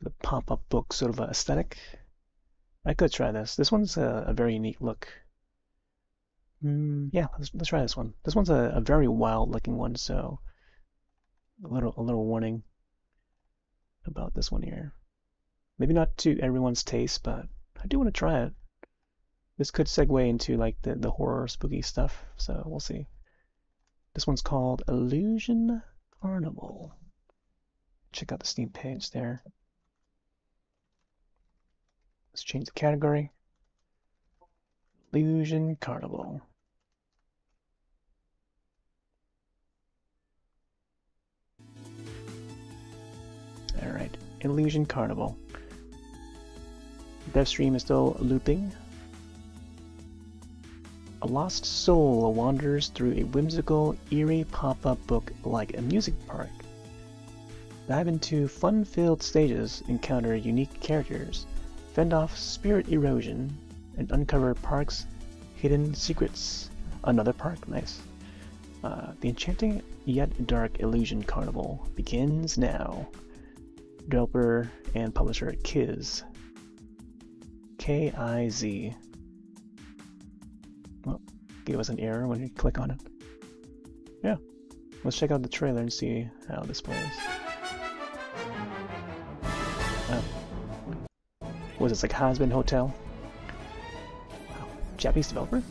the pop-up book sort of aesthetic. I could try this. This one's a very unique look. Yeah, let's try this one. This one's a very wild-looking one, so a little warning about this one here. Maybe not to everyone's taste, but I do want to try it. This could segue into like the horror spooky stuff, so we'll see. This one's called Illusion Carnival. Check out the Steam page there. Let's change the category. Illusion Carnival. Alright, Illusion Carnival. Dev stream is still looping. A lost soul wanders through a whimsical, eerie pop-up book like a music park. Dive into fun-filled stages, encounter unique characters, fend off spirit erosion, and uncover park's hidden secrets. Another park, nice. The enchanting yet dark Illusion Carnival begins now. Developer and publisher Kiz. K-I-Z. Well, gave us an error when you click on it. Yeah, let's check out the trailer and see how this plays. Was this like Husband Hotel? Wow. Japanese developer?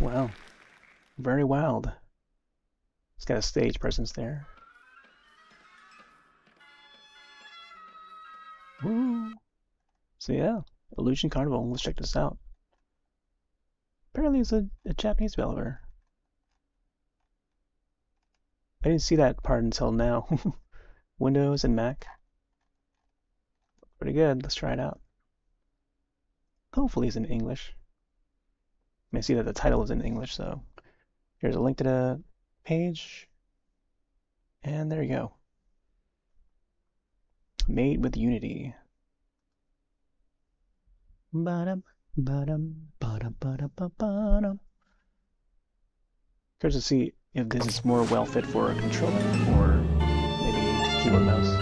Wow, very wild. It's got a stage presence there. Woo! So yeah, Illusion Carnival. Let's check this out. Apparently, it's a Japanese developer. I didn't see that part until now. Windows and Mac. Pretty good. Let's try it out. Hopefully, it's in English. You may see that the title is in English, so here's a link to the page, and there you go. Made with Unity. Curious to see if this is more well fit for a controller or maybe keyboard mouse.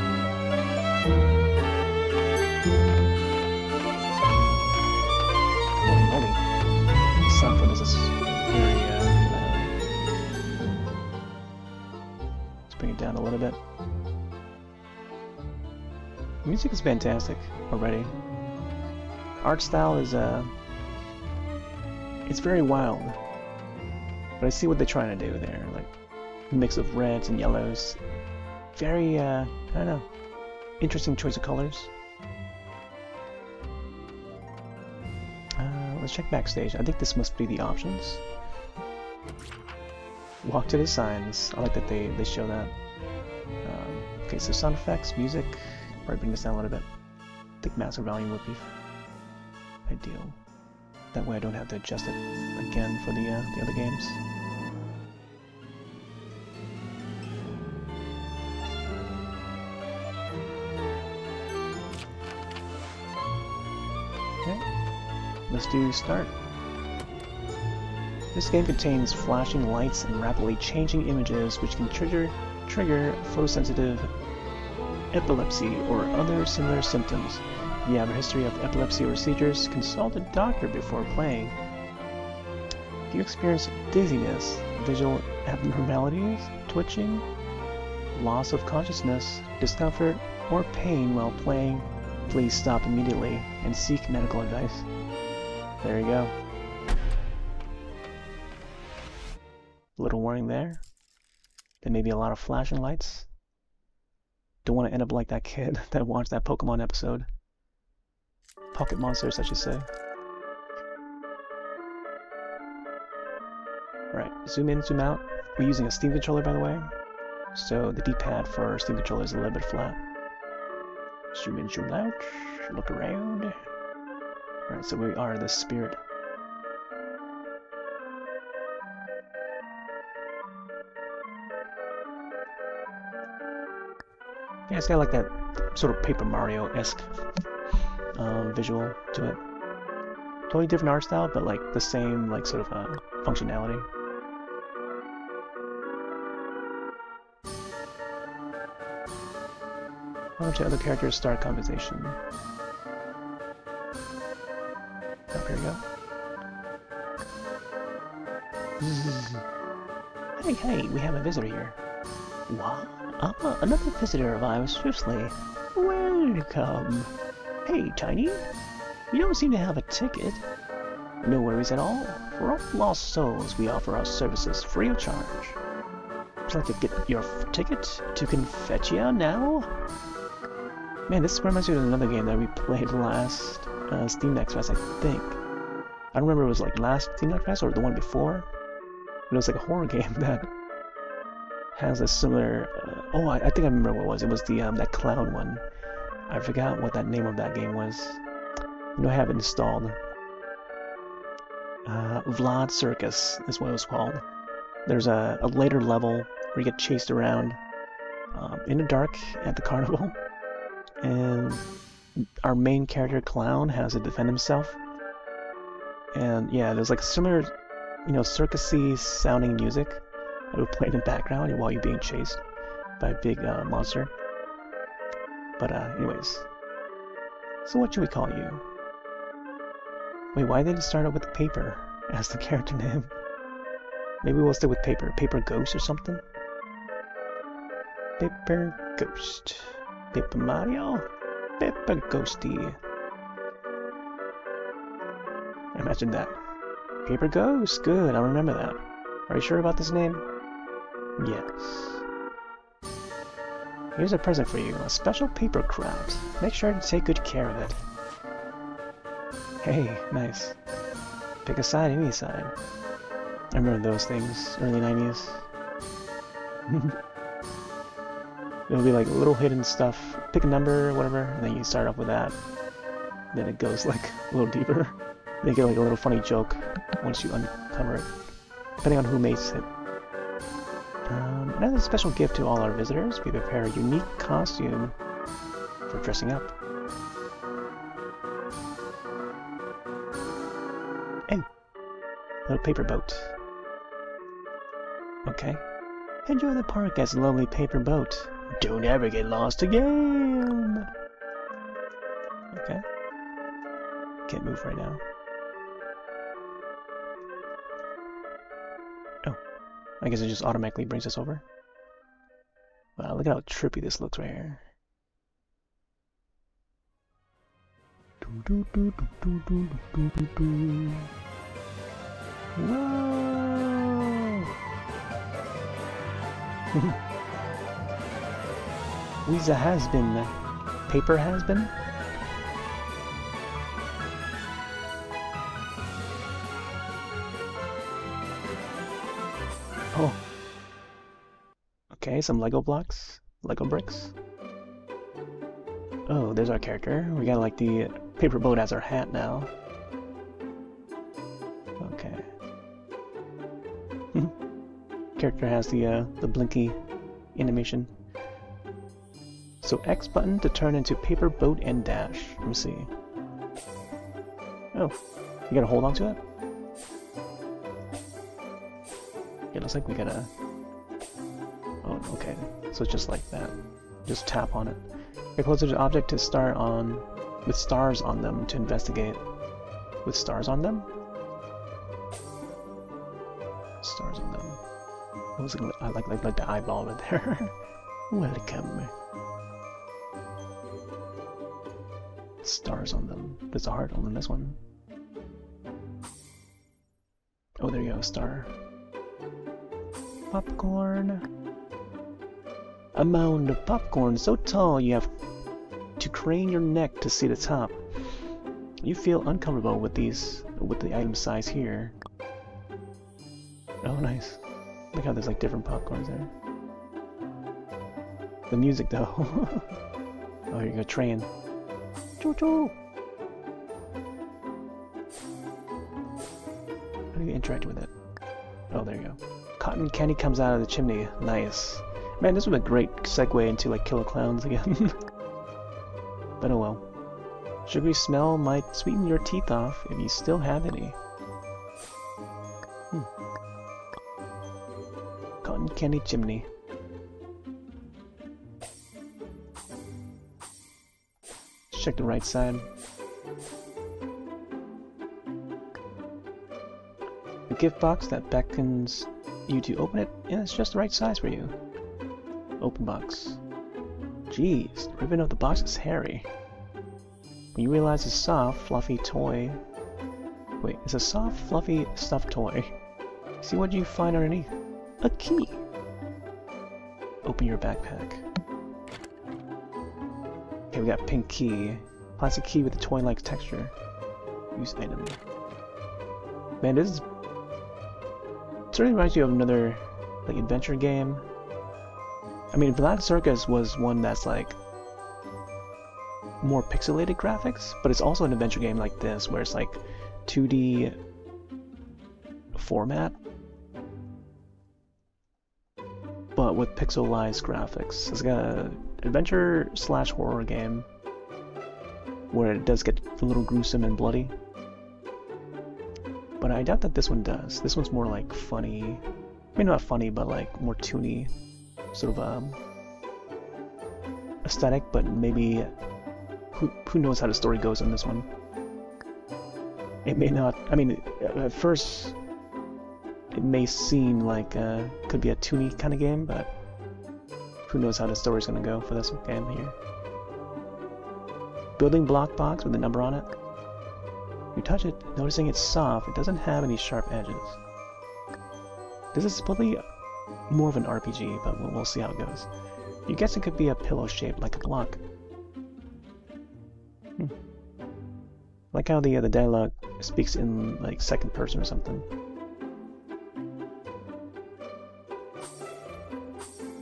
Sound for this is very let's bring it down a little bit. The music is fantastic already. Art style is it's very wild, but I see what they're trying to do there, like a mix of reds and yellows. Very I don't know, interesting choice of colors. Let's check backstage. I think this must be the options. Walk to the signs. I like that they show that. Okay, so sound effects, music. Probably bring this down a little bit. I think master volume would be ideal. That way I don't have to adjust it again for the other games. Okay. Let's do start. This game contains flashing lights and rapidly changing images which can trigger photosensitive epilepsy or other similar symptoms. If you have a history of epilepsy or seizures, consult a doctor before playing. If you experience dizziness, visual abnormalities, twitching, loss of consciousness, discomfort, or pain while playing, please stop immediately and seek medical advice. There you go. A little warning there. There may be a lot of flashing lights. Don't want to end up like that kid that watched that Pokemon episode. Pocket monsters, I should say. Alright, zoom in, zoom out. We're using a Steam controller, by the way. So the D-pad for Steam controller is a little bit flat. Zoom in, zoom out. Look around. Alright, so we are the spirit. Yeah, it's got like that sort of Paper Mario-esque visual to it. Totally different art style, but like the same like sort of functionality. Why don't you other characters start conversation? Oh, here we go. Hey, we have a visitor here. What? Another visitor arrives swiftly. Welcome. Hey, Tiny. You don't seem to have a ticket. No worries at all. For all lost souls, we offer our services free of charge. Would you like to get your ticket to Confetia now? Man, this reminds me of another game that we played last Steam Next Fest, I think. I don't remember if it was like last Steam Next Fest or the one before. But it was like a horror game that has a similar... oh, I think I remember what it was. It was the that clown one. I forgot what that name of that game was. You know, I have it installed. Vlad Circus is what it was called. There's a later level where you get chased around in the dark at the carnival. And our main character, Clown, has to defend himself. And yeah, there's like similar, you know, circusy sounding music that would play in the background while you're being chased by a big monster. But anyways, so what should we call you? Wait, why did it start out with paper as the character name? Maybe we'll stick with paper. Paper Ghost or something? Paper Ghost. Paper Mario? Paper Ghosty. Imagine that. Paper Ghost. Good, I'll remember that. Are you sure about this name? Yes. Here's a present for you. A special paper craft. Make sure to take good care of it. Hey, nice. Pick a side, any side. I remember those things, early 90s. It'll be like little hidden stuff. Pick a number, whatever, and then you start off with that. Then it goes like a little deeper. They get like a little funny joke once you uncover it, depending on who makes it. Another special gift to all our visitors, we prepare a unique costume for dressing up. Hey, little paper boat. Okay. Enjoy the park as a lovely paper boat. Don't ever get lost again! Okay. Can't move right now. Oh. I guess it just automatically brings us over. Wow, look at how trippy this looks right here. Whoa! Weeza has been. Paper has been? Oh. Okay, some Lego blocks. Lego bricks. Oh, there's our character. We got like the paper boat as our hat now. Okay. Character has the blinky animation. So X button to turn into paper boat and dash. Let me see. Oh, you gotta hold on to it? Yeah, looks like we gotta... Oh, okay. So it's just like that. Just tap on it. Get closer to the object to start on... with stars on them to investigate. With stars on them? Stars on them. What was it? I like the eyeball right there. Welcome. Stars on them. There's a heart on this one. Oh, there you go, star. Popcorn. A mound of popcorn so tall you have to crane your neck to see the top. You feel uncomfortable with the item size here. Oh, nice. Look how there's like different popcorns there. The music though. Oh, here you go, train. Choo choo! How do you interact with it? Oh, there you go. Cotton candy comes out of the chimney. Nice. Man, this was a great segue into like Killer Clowns again. But oh well. Sugary smell might sweeten your teeth off if you still have any. Cotton candy chimney. Check the right side. A gift box that beckons you to open it, and it's just the right size for you. Open box. Jeez, the ribbon of the box is hairy. When you realize it's a soft, fluffy toy... Wait, it's a soft, fluffy, stuffed toy. See what you find underneath? A key! Open your backpack. Okay, we got pink key. Plastic key with a toy-like texture. Use item. Man, this certainly reminds you of another like adventure game. I mean, Black Circus was one that's like more pixelated graphics, but it's also an adventure game like this where it's like 2D format, but with pixelized graphics. It's like a adventure slash horror game where it does get a little gruesome and bloody. But I doubt that this one does. This one's more like funny. I mean, not funny, but like more toony sort of aesthetic, but maybe who knows how the story goes on this one. It may not, I mean, at first it may seem like could be a toony kind of game, but who knows how the story's gonna go for this game here. Building block box with a number on it. You touch it, noticing it's soft, it doesn't have any sharp edges. This is probably more of an RPG, but we'll see how it goes. You guess it could be a pillow shaped like a block. Like how the dialogue speaks in like second person or something.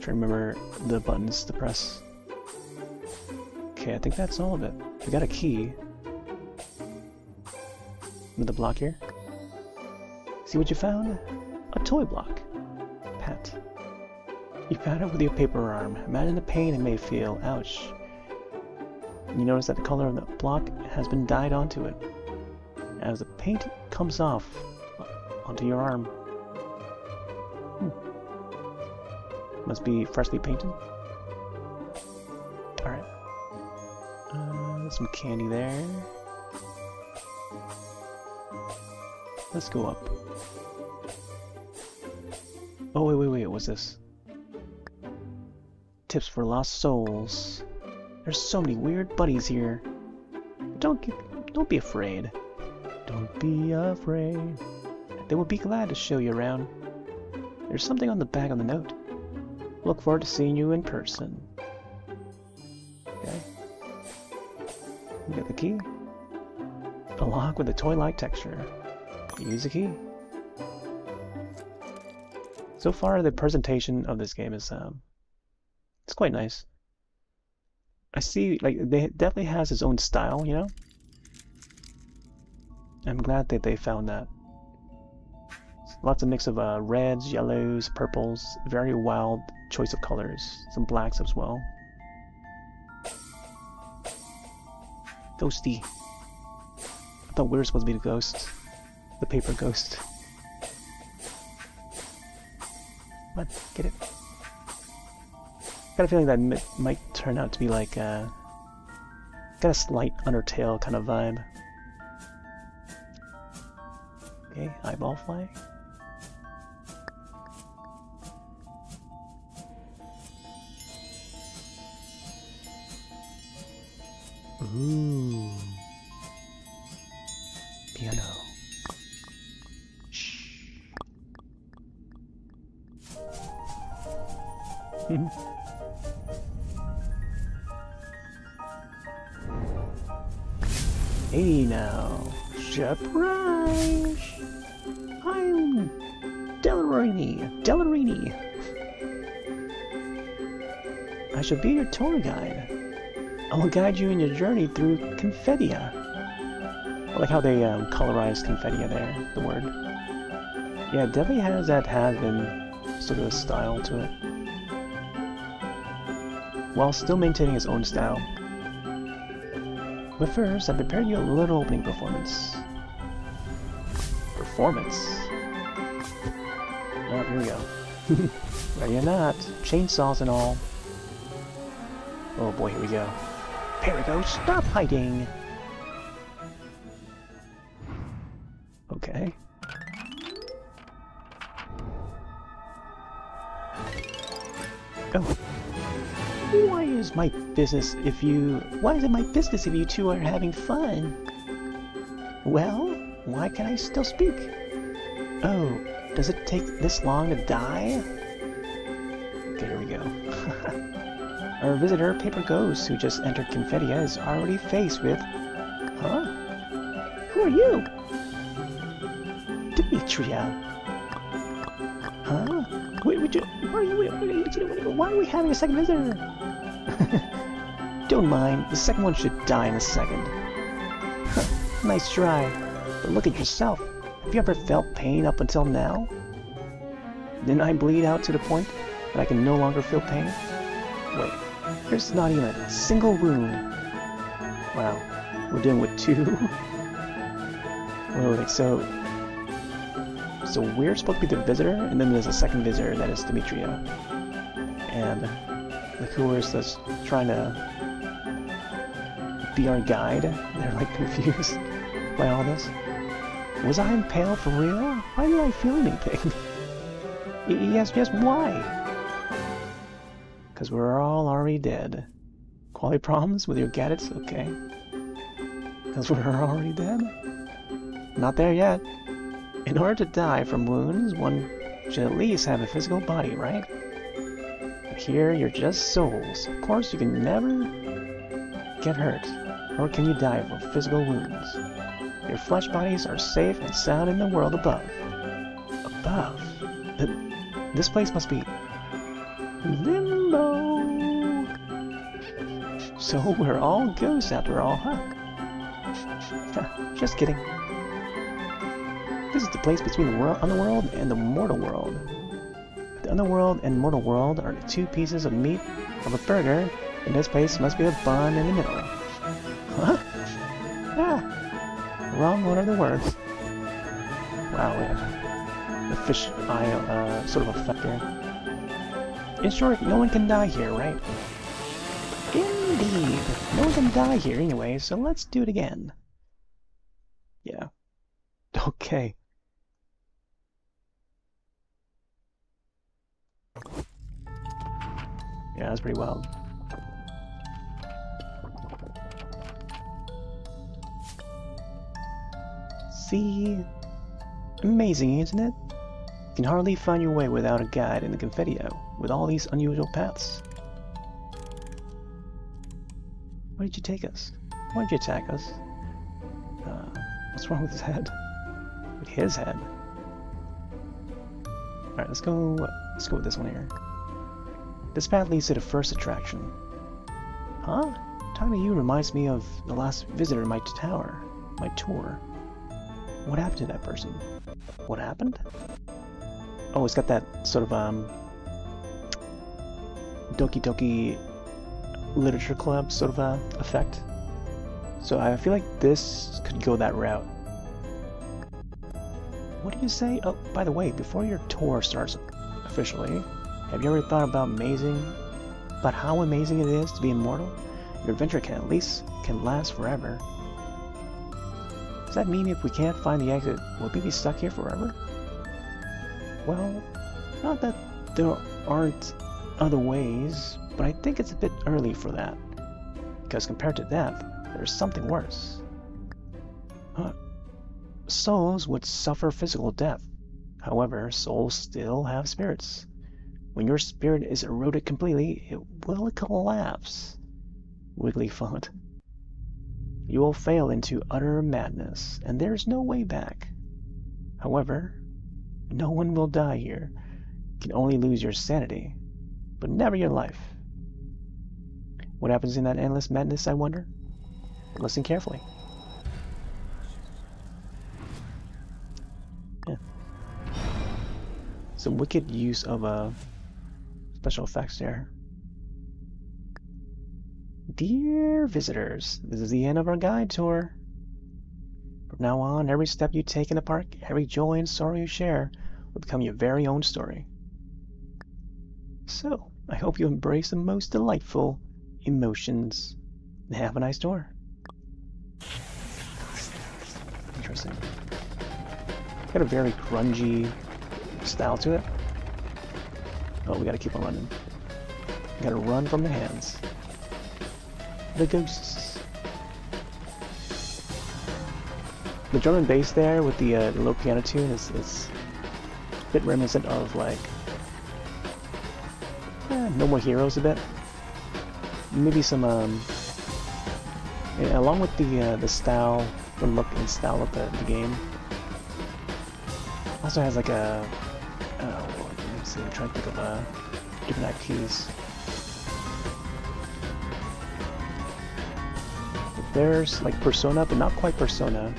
Trying to remember the buttons to press. Okay, I think that's all of it. We got a key. With the block here. See what you found? A toy block. Pat. You pat it with your paper arm. Imagine the pain it may feel. Ouch. You notice that the color of the block has been dyed onto it. As the paint comes off onto your arm. Must be freshly painted. Alright. Some candy there. Let's go up. Oh, wait, what's this? Tips for lost souls. There's so many weird buddies here. Don't be afraid. Don't be afraid. They will be glad to show you around. There's something on the back of the note. Look forward to seeing you in person. Okay. You got the key. A lock with a toy-like texture. Use the key. So far, the presentation of this game is it's quite nice. I see, like, it definitely has its own style, you know? I'm glad that they found that. Lots of mix of reds, yellows, purples, very wild choice of colors. Some blacks as well. Ghosty. I thought we were supposed to be the ghost. The paper ghost. Come on, get it. Got a feeling that might turn out to be like got a slight Undertale kind of vibe. Okay, eyeball fly. Ooh. Piano. Shh. Hey now, surprise! I'm Delarini. I shall be your tour guide. I will guide you in your journey through Confettia. I like how they colorized Confettia there, the word. Yeah, it definitely has that has-been sort of a style to it, while still maintaining its own style. But first, I prepared you a little opening performance. Oh, here we go. Ready or not, chainsaws and all. Oh boy, here we go. Perigo, stop hiding! Okay. Oh. Why is it my business if you two are having fun? Well, why can't I still speak? Oh, does it take this long to die? Okay, here we go. Our visitor, Paper Ghost, who just entered Confettia, is already faced with... Huh? Who are you? Demetria. Huh? Why are we having a second visitor? Don't mind, the second one should die in a second. Nice try, but look at yourself. Have you ever felt pain up until now? Didn't I bleed out to the point that I can no longer feel pain? Wait, there's not even a single wound. Wow, we're dealing with two? Wait, so we're supposed to be the visitor, and then there's a second visitor that is Demetria. And the tourist that's trying to be our guide, they're like confused by all this. Was I impaled for real? Why did I feel anything? Yes, why? Because we're all already dead. Quality problems with your gadgets? Okay. Because we're already dead? Not there yet. In order to die from wounds, one should at least have a physical body, right? But here, you're just souls. Of course, you can never get hurt, nor can you die from physical wounds. Your flesh bodies are safe and sound in the world above. Above? This place must be... Limbo! So we're all ghosts after all, huh? Just kidding. This is the place between the underworld and the mortal world. The underworld and mortal world are the two pieces of meat of a burger, and this place must be a bun in the middle. Huh? Ah! Wrong one of the words. Wow, we have the fish eye sort of effect there. In short, no one can die here, right? Indeed. No one can die here anyway, so let's do it again. Yeah. Okay. Yeah, that's pretty wild. See? Amazing, isn't it? You can hardly find your way without a guide in the Confettia, with all these unusual paths. Where did you take us? Why did you attack us? What's wrong with his head? With his head? Alright, let's go with this one here. This path leads to the first attraction. Huh? Talking to you reminds me of the last visitor to my tower, my tour. What happened to that person? What happened? Oh, it's got that sort of Doki Doki Literature Club sort of effect. So I feel like this could go that route. What did you say? Oh, by the way, before your tour starts officially, have you ever thought about how amazing it is to be immortal? Your adventure can last forever. Does that mean if we can't find the exit, will we be stuck here forever? Well, not that there aren't other ways, but I think it's a bit early for that. Because compared to death, there's something worse. Souls would suffer physical death. However, souls still have spirits. When your spirit is eroded completely, it will collapse. Wiggly font. You will fail into utter madness, and there's no way back. However, no one will die here. You can only lose your sanity, but never your life. What happens in that endless madness, I wonder? Listen carefully. Yeah. Some wicked use of special effects there. Dear visitors, this is the end of our guide tour. From now on, every step you take in the park, every joy and sorrow you share, will become your very own story. So, I hope you embrace the most delightful emotions. Have a nice tour. Interesting. Got a very grungy style to it. Oh, we gotta keep on running. We gotta run from the hands. The ghosts. The drum and bass there with the low piano tune is a bit reminiscent of like No More Heroes a bit. Maybe some yeah, along with the style, the look and style of the game. Also has like a let me see, I'm trying to think of different IPs. There's like Persona, but not quite Persona.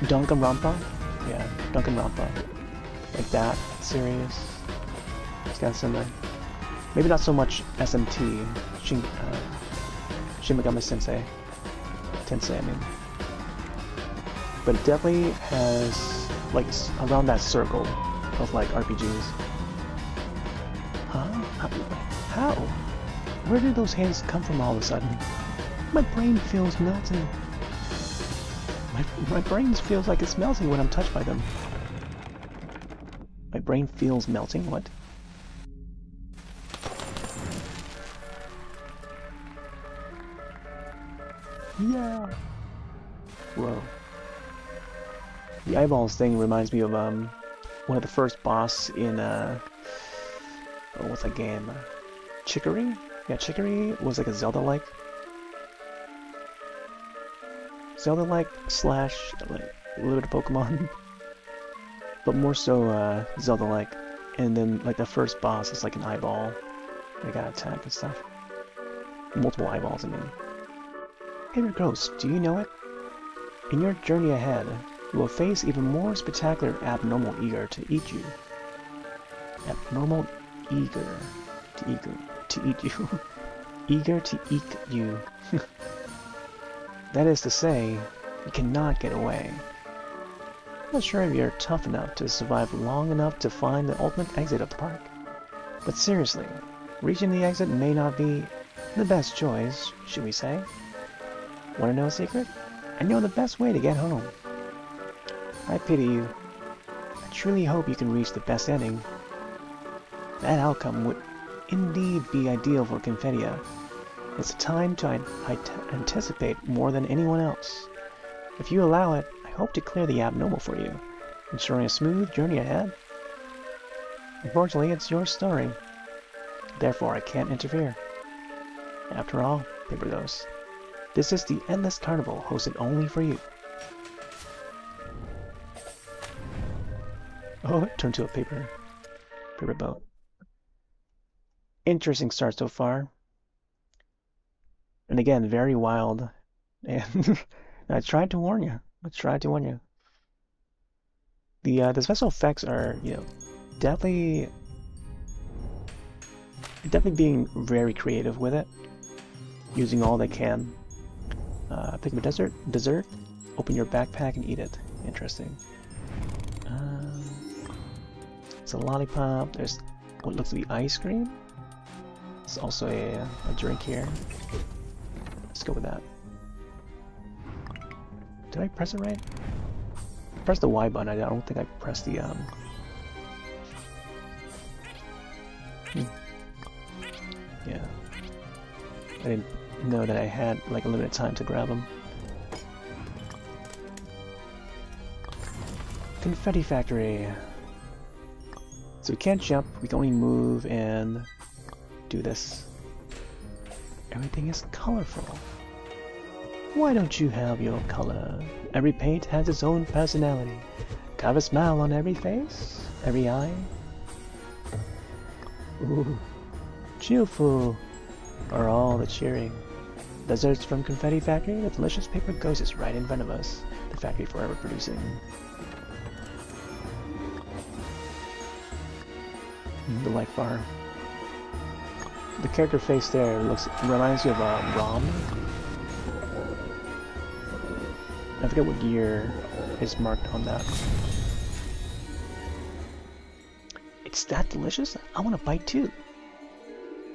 Danganronpa? Yeah, Danganronpa. Like that series. It's kind of similar. Maybe not so much SMT, Shin Megami Tensei, I mean. But it definitely has, like, around that circle of, like, RPGs. Huh? How? Where did those hands come from all of a sudden? My brain feels melting. My brain feels like it's melting when I'm touched by them. My brain feels melting? What? Yeah! Whoa. The eyeballs thing reminds me of one of the first boss in what's that game? Chicory? Yeah, Chicory was like a Zelda-like. Zelda-like slash like a little bit of Pokemon, but more so Zelda-like. And then like the first boss is like an eyeball. They got attack and stuff. Multiple eyeballs, I mean. Hey Ghost, do you know it? In your journey ahead, you will face even more spectacular abnormal eager to eat you. Abnormal eager to eat you. Eager to eat you. That is to say, you cannot get away. I'm not sure if you're tough enough to survive long enough to find the ultimate exit of the park. But seriously, reaching the exit may not be the best choice, should we say? Want to know a secret? I know the best way to get home. I pity you. I truly hope you can reach the best ending. That outcome would indeed be ideal for Confedia. It's a time to anticipate more than anyone else. If you allow it, I hope to clear the abnormal for you, ensuring a smooth journey ahead. Unfortunately, it's your story. Therefore, I can't interfere. After all, Paper Ghost, this is the Endless Carnival hosted only for you. Oh, it turned to a paper boat. Interesting start so far. And again, very wild. And I tried to warn you. The special effects are, you know, definitely being very creative with it, using all they can. Pick up a dessert, open your backpack and eat it. Interesting. It's a lollipop. There's what looks to be ice cream. There's also a drink here. Let's go with that. Did I press it right? I pressed the Y button. I don't think I pressed the Yeah. I didn't know that I had like a limited time to grab them. Confetti Factory. So we can't jump, we can only move and do this. Everything is colorful. Why don't you have your color? Every paint has its own personality. Carve a smile on every face, every eye. Ooh, cheerful are all the cheering. Desserts from Confetti Factory, the delicious paper ghost is right in front of us. The factory forever producing. The light bar. The character face there reminds you of Rom. I forget what year is marked on that. It's that delicious? I want to bite too.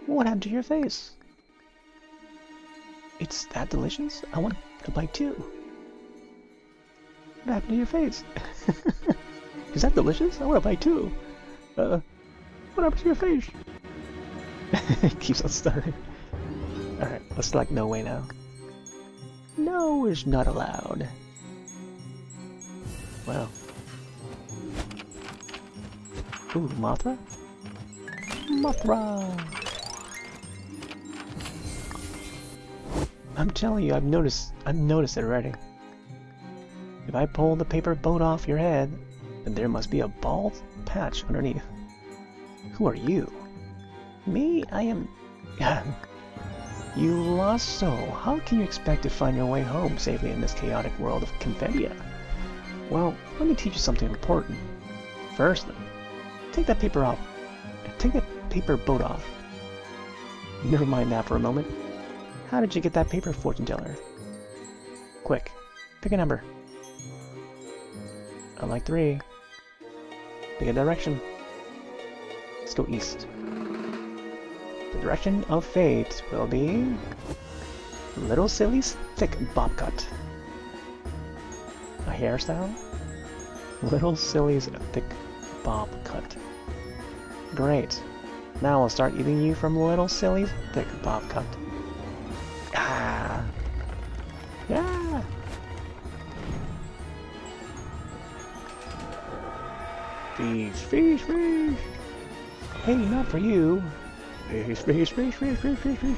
What happened to your face? It's that delicious? I want to bite too. What happened to your face? Is that delicious? I want to bite too. What happened to your face? It keeps on stuttering. Alright, let's select no way now. No is not allowed. Wow. Ooh, Mothra? Mothra! I'm telling you, I've noticed it already. If I pull the paper boat off your head, then there must be a bald patch underneath. Who are you? Me? I am... You lost soul. How can you expect to find your way home safely in this chaotic world of Confedia? Well, let me teach you something important. Firstly, take that paper off. Take that paper boat off. Never mind that for a moment. How did you get that paper, fortune teller? Quick, pick a number. I like 3. Pick a direction. Let's go east. The direction of fate will be Little Silly's thick bob cut. A hairstyle? Little Silly's thick bob cut. Great. Now I'll start eating you from Little Silly's thick bob cut. Ah! Yeah! Fish, fish, fish! Hey, not for you! Fish, fish, fish, fish, fish, fish, fish!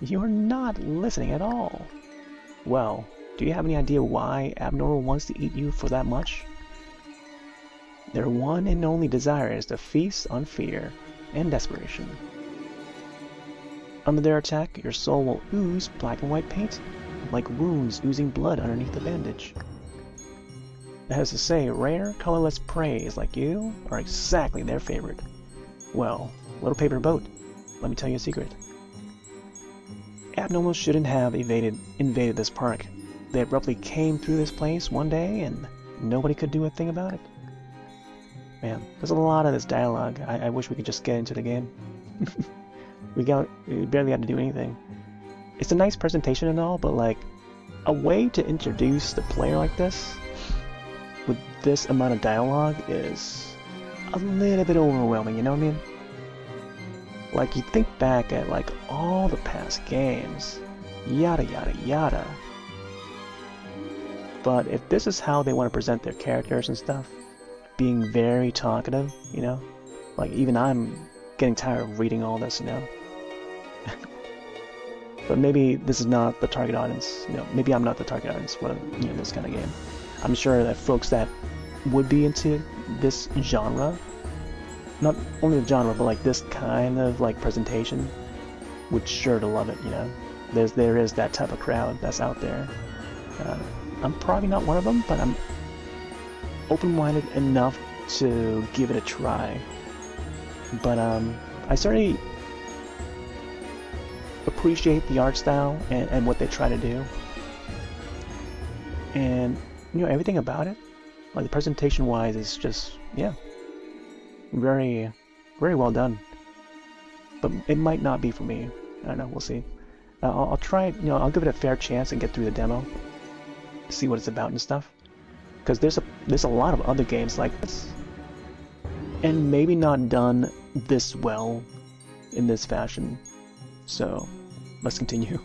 You're not listening at all. Well, do you have any idea why Abnormal wants to eat you for that much? Their one and only desire is to feast on fear and desperation. Under their attack, your soul will ooze black and white paint, like wounds oozing blood underneath the bandage. That is to say, rare, colorless prey like you are exactly their favorite. Well, little paper boat, let me tell you a secret. Abnormals shouldn't have invaded this park. They abruptly came through this place one day and nobody could do a thing about it. Man, there's a lot of this dialogue. I wish we could just get into the game. We barely had to do anything. It's a nice presentation and all, but like, a way to introduce the player like this, with this amount of dialogue, is a little bit overwhelming, you know what I mean? Like, you think back at like all the past games, yada yada yada. But if this is how they want to present their characters and stuff, being very talkative, you know? Like, even I'm getting tired of reading all this, you know? But maybe this is not the target audience, you know? Maybe I'm not the target audience for, you know, this kind of game. I'm sure that folks that would be into this genre, not only the genre, but like this kind of like presentation, would sure to love it, you know? There is that type of crowd that's out there. I'm probably not one of them, but I'm open-minded enough to give it a try. But I certainly appreciate the art style and what they try to do. And, you know, everything about it, like the presentation-wise, is just, yeah, very, very well done. But it might not be for me. I don't know, we'll see. I'll try it, you know, I'll give it a fair chance and get through the demo, see what it's about and stuff. Because there's a lot of other games like this, and maybe not done this well in this fashion. So let's continue.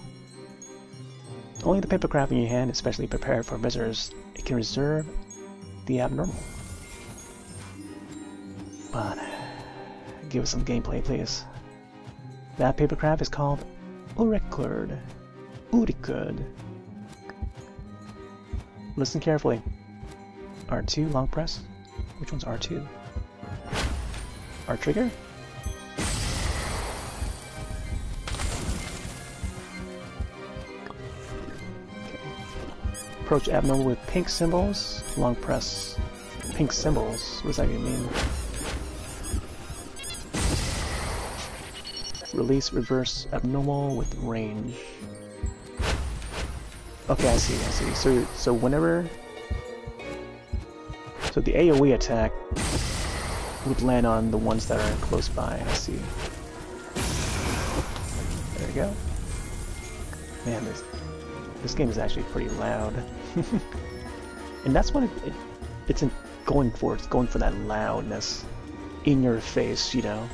Only the papercraft in your hand is specially prepared for visitors. It can reserve the abnormal. But give us some gameplay, please. That papercraft is called Urikud. Urikud. Listen carefully. R2, long press. Which one's R2? R trigger? Approach abnormal with pink symbols. Long press. Pink symbols. What does that even mean? Release reverse abnormal with range. Okay, I see. So whenever... So the AoE attack would land on the ones that are close by, I see. There we go. Man, this game is actually pretty loud. And that's what it's going for. It's going for that loudness. In your face, you know.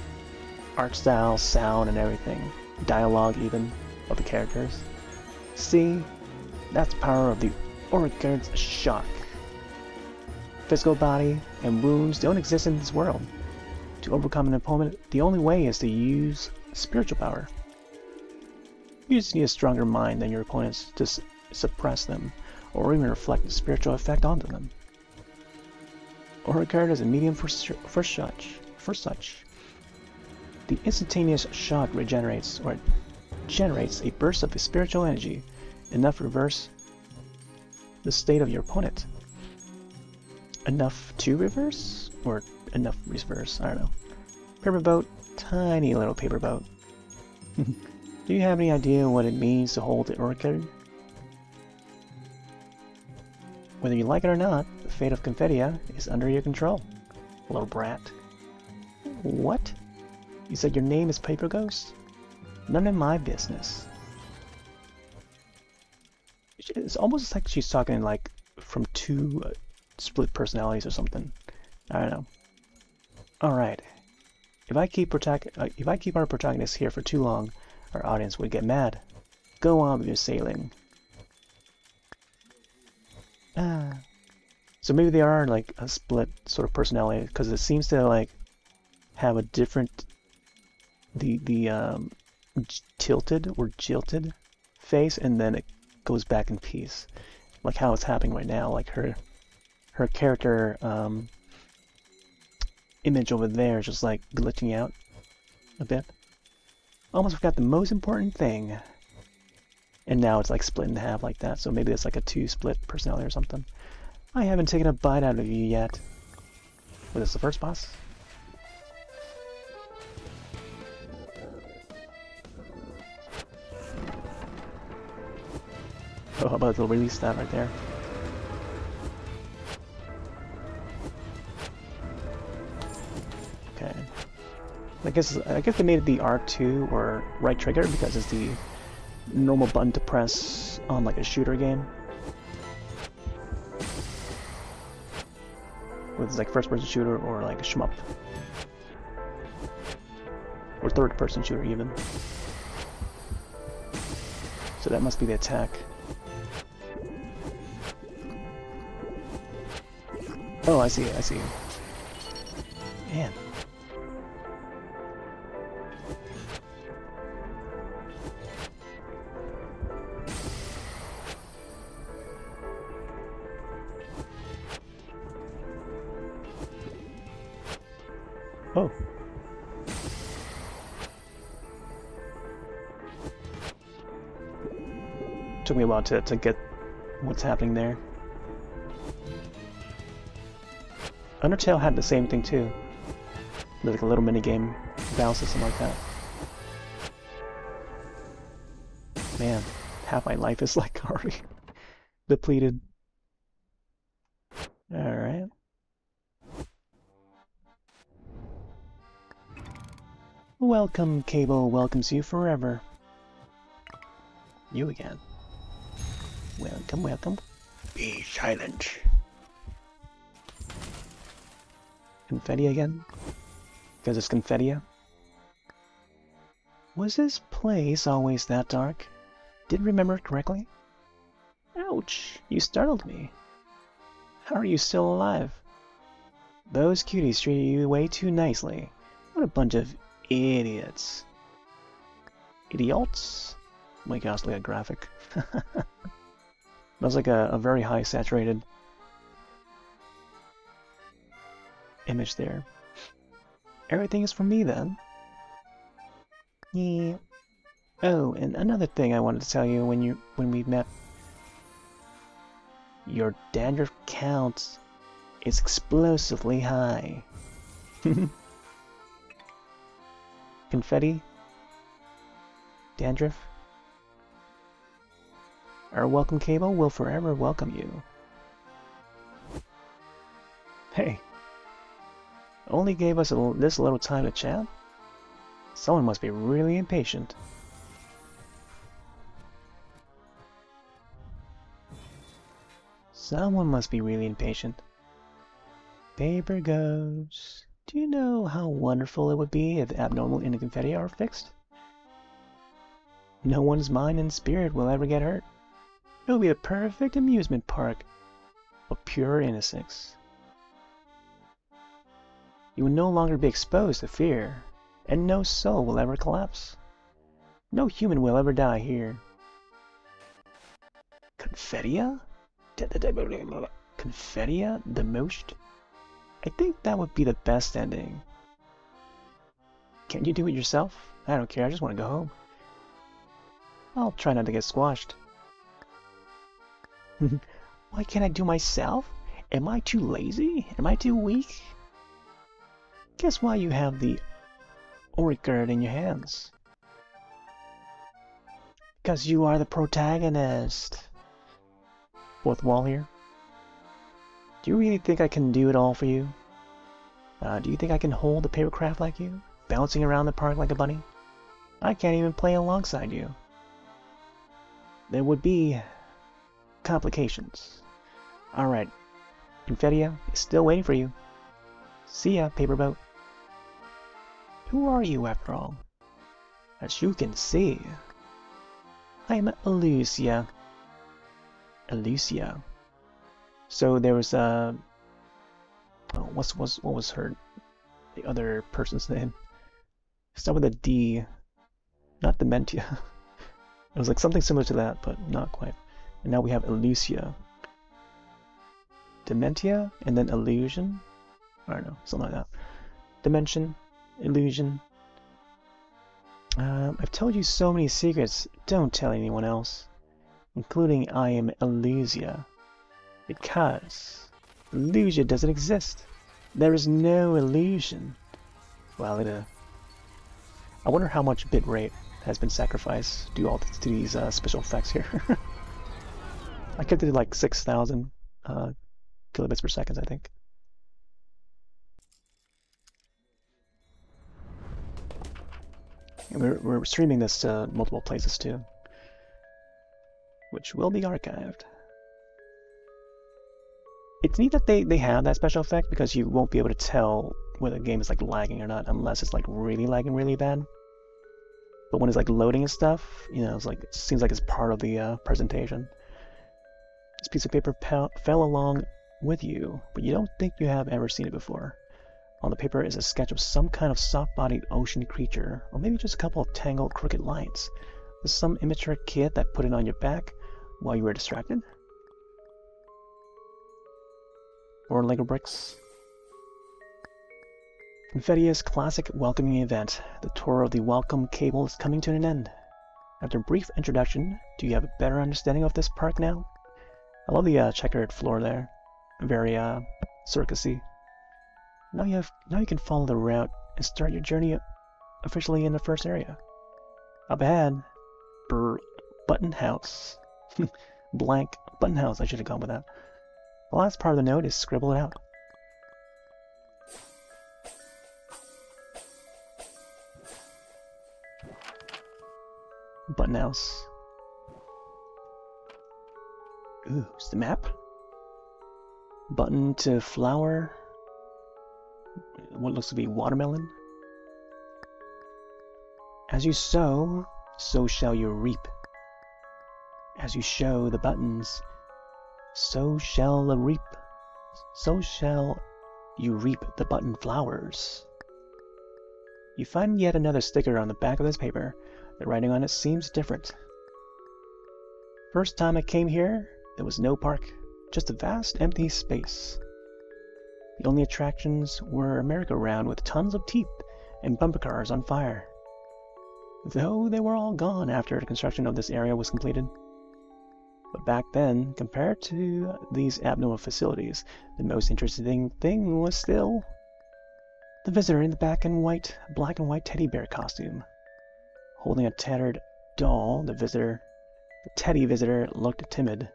Art style, sound, and everything. Dialogue, even, of the characters. See? That's the power of the Oricard's shock. Physical body and wounds don't exist in this world. To overcome an opponent, the only way is to use spiritual power. You just need a stronger mind than your opponents to suppress them, or even reflect the spiritual effect onto them. Oricard is a medium for such. The instantaneous shock regenerates, or generates a burst of spiritual energy, enough to reverse the state of your opponent. Enough to reverse? Or enough reverse? I don't know. Paper boat. Tiny little paper boat. Do you have any idea what it means to hold the Oricard? Whether you like it or not, the fate of Confettia is under your control. Little brat. What? You said your name is Paper Ghost? None of my business. It's almost like she's talking like from two split personalities or something. I don't know. All right. If I keep our protagonist here for too long, our audience would get mad. Go on with your sailing. So maybe they are like a split sort of personality, because it seems to like have a different tilted or jilted face, and then it goes back in peace, like how it's happening right now. Like her character image over there is just like glitching out a bit. Almost forgot the most important thing, and now it's like split in half like that. So maybe it's like a two-split personality or something. I haven't taken a bite out of you yet. Was this the first boss? Oh, how about they'll release that right there? Okay. I guess they made it the R2 or right trigger because it's the normal button to press on like a shooter game. Whether it's like first-person shooter or like a shmup. Or third-person shooter even. So that must be the attack. Oh, I see. Man. Oh. Took me a while to get what's happening there. Undertale had the same thing too. Like a little mini game bounce or something like that. Man, half my life is like already depleted. Alright. Welcome, Cable welcomes you forever. You again. Welcome. Be silent. Confetti again? Because it's Confettia? Was this place always that dark? Didn't remember it correctly? Ouch! You startled me. How are you still alive? Those cuties treated you way too nicely. What a bunch of idiots. Idiots? Oh my gosh, like a graphic. That was like a very high saturated image there. Everything is for me then. Yeah. Oh, and another thing I wanted to tell you when we met. Your dandruff count is explosively high. Confetti? Dandruff? Our welcome cable will forever welcome you. Hey, only gave us this little time to chat? Someone must be really impatient. Someone must be really impatient. Paper goes. Do you know how wonderful it would be if abnormal in the confetti are fixed? No one's mind and spirit will ever get hurt. It will be a perfect amusement park of pure innocence. You will no longer be exposed to fear, and no soul will ever collapse. No human will ever die here. Confettia? Confettia demolished? I think that would be the best ending. Can't you do it yourself? I don't care, I just want to go home. I'll try not to get squashed. Why can't I do myself? Am I too lazy? Am I too weak? Guess why you have the Oricard in your hands. Because you are the protagonist. Fourth wall here. Do you really think I can do it all for you? Do you think I can hold the papercraft like you? Bouncing around the park like a bunny? I can't even play alongside you. There would be complications. Alright, Confettia is still waiting for you. See ya, Paperboat. Who are you, after all? As you can see, I am Elucia. Elucia. So there was what was her, the other person's name? Start with a D. Not Dementia. It was like something similar to that, but not quite. And now we have Elucia. Dementia, and then Illusion? I don't know, something like that. Dimension, Illusion. I've told you so many secrets, don't tell anyone else. Including I am Elucia. Because illusion doesn't exist. There is no illusion. Well, I wonder how much bitrate has been sacrificed to these special effects here. I kept it at like 6,000 kilobits per second, I think. And we're streaming this to multiple places too, which will be archived. It's neat that they have that special effect because you won't be able to tell whether the game is like lagging or not unless it's like really lagging really bad. But when it's like loading and stuff, you know, it's like it seems like it's part of the presentation. This piece of paper fell along with you, but you don't think you have ever seen it before. On the paper is a sketch of some kind of soft-bodied ocean creature, or maybe just a couple of tangled crooked lines. Was some immature kid that put it on your back while you were distracted? Or Lego bricks? Confettia's classic welcoming event. The tour of the welcome cable is coming to an end. After a brief introduction, do you have a better understanding of this park now? I love the checkered floor there. Very circusy. Now you can follow the route and start your journey officially in the first area. Up ahead, Button House. Blank Button House, I should have gone with that. The last part of the note is scribbled out. Button House. Ooh, it's the map. Button to flower. What looks to be watermelon. As you sow, so shall you reap. As you show the buttons, so shall the reap. So shall you reap the button flowers. You find yet another sticker on the back of this paper. The writing on it seems different. First time I came here, there was no park, just a vast empty space. The only attractions were a merry-go-round with tons of teeth and bumper cars on fire, though they were all gone after the construction of this area was completed. But back then, compared to these abnormal facilities, the most interesting thing was still the visitor in the black and white teddy bear costume. Holding a tattered doll, the teddy visitor looked timid.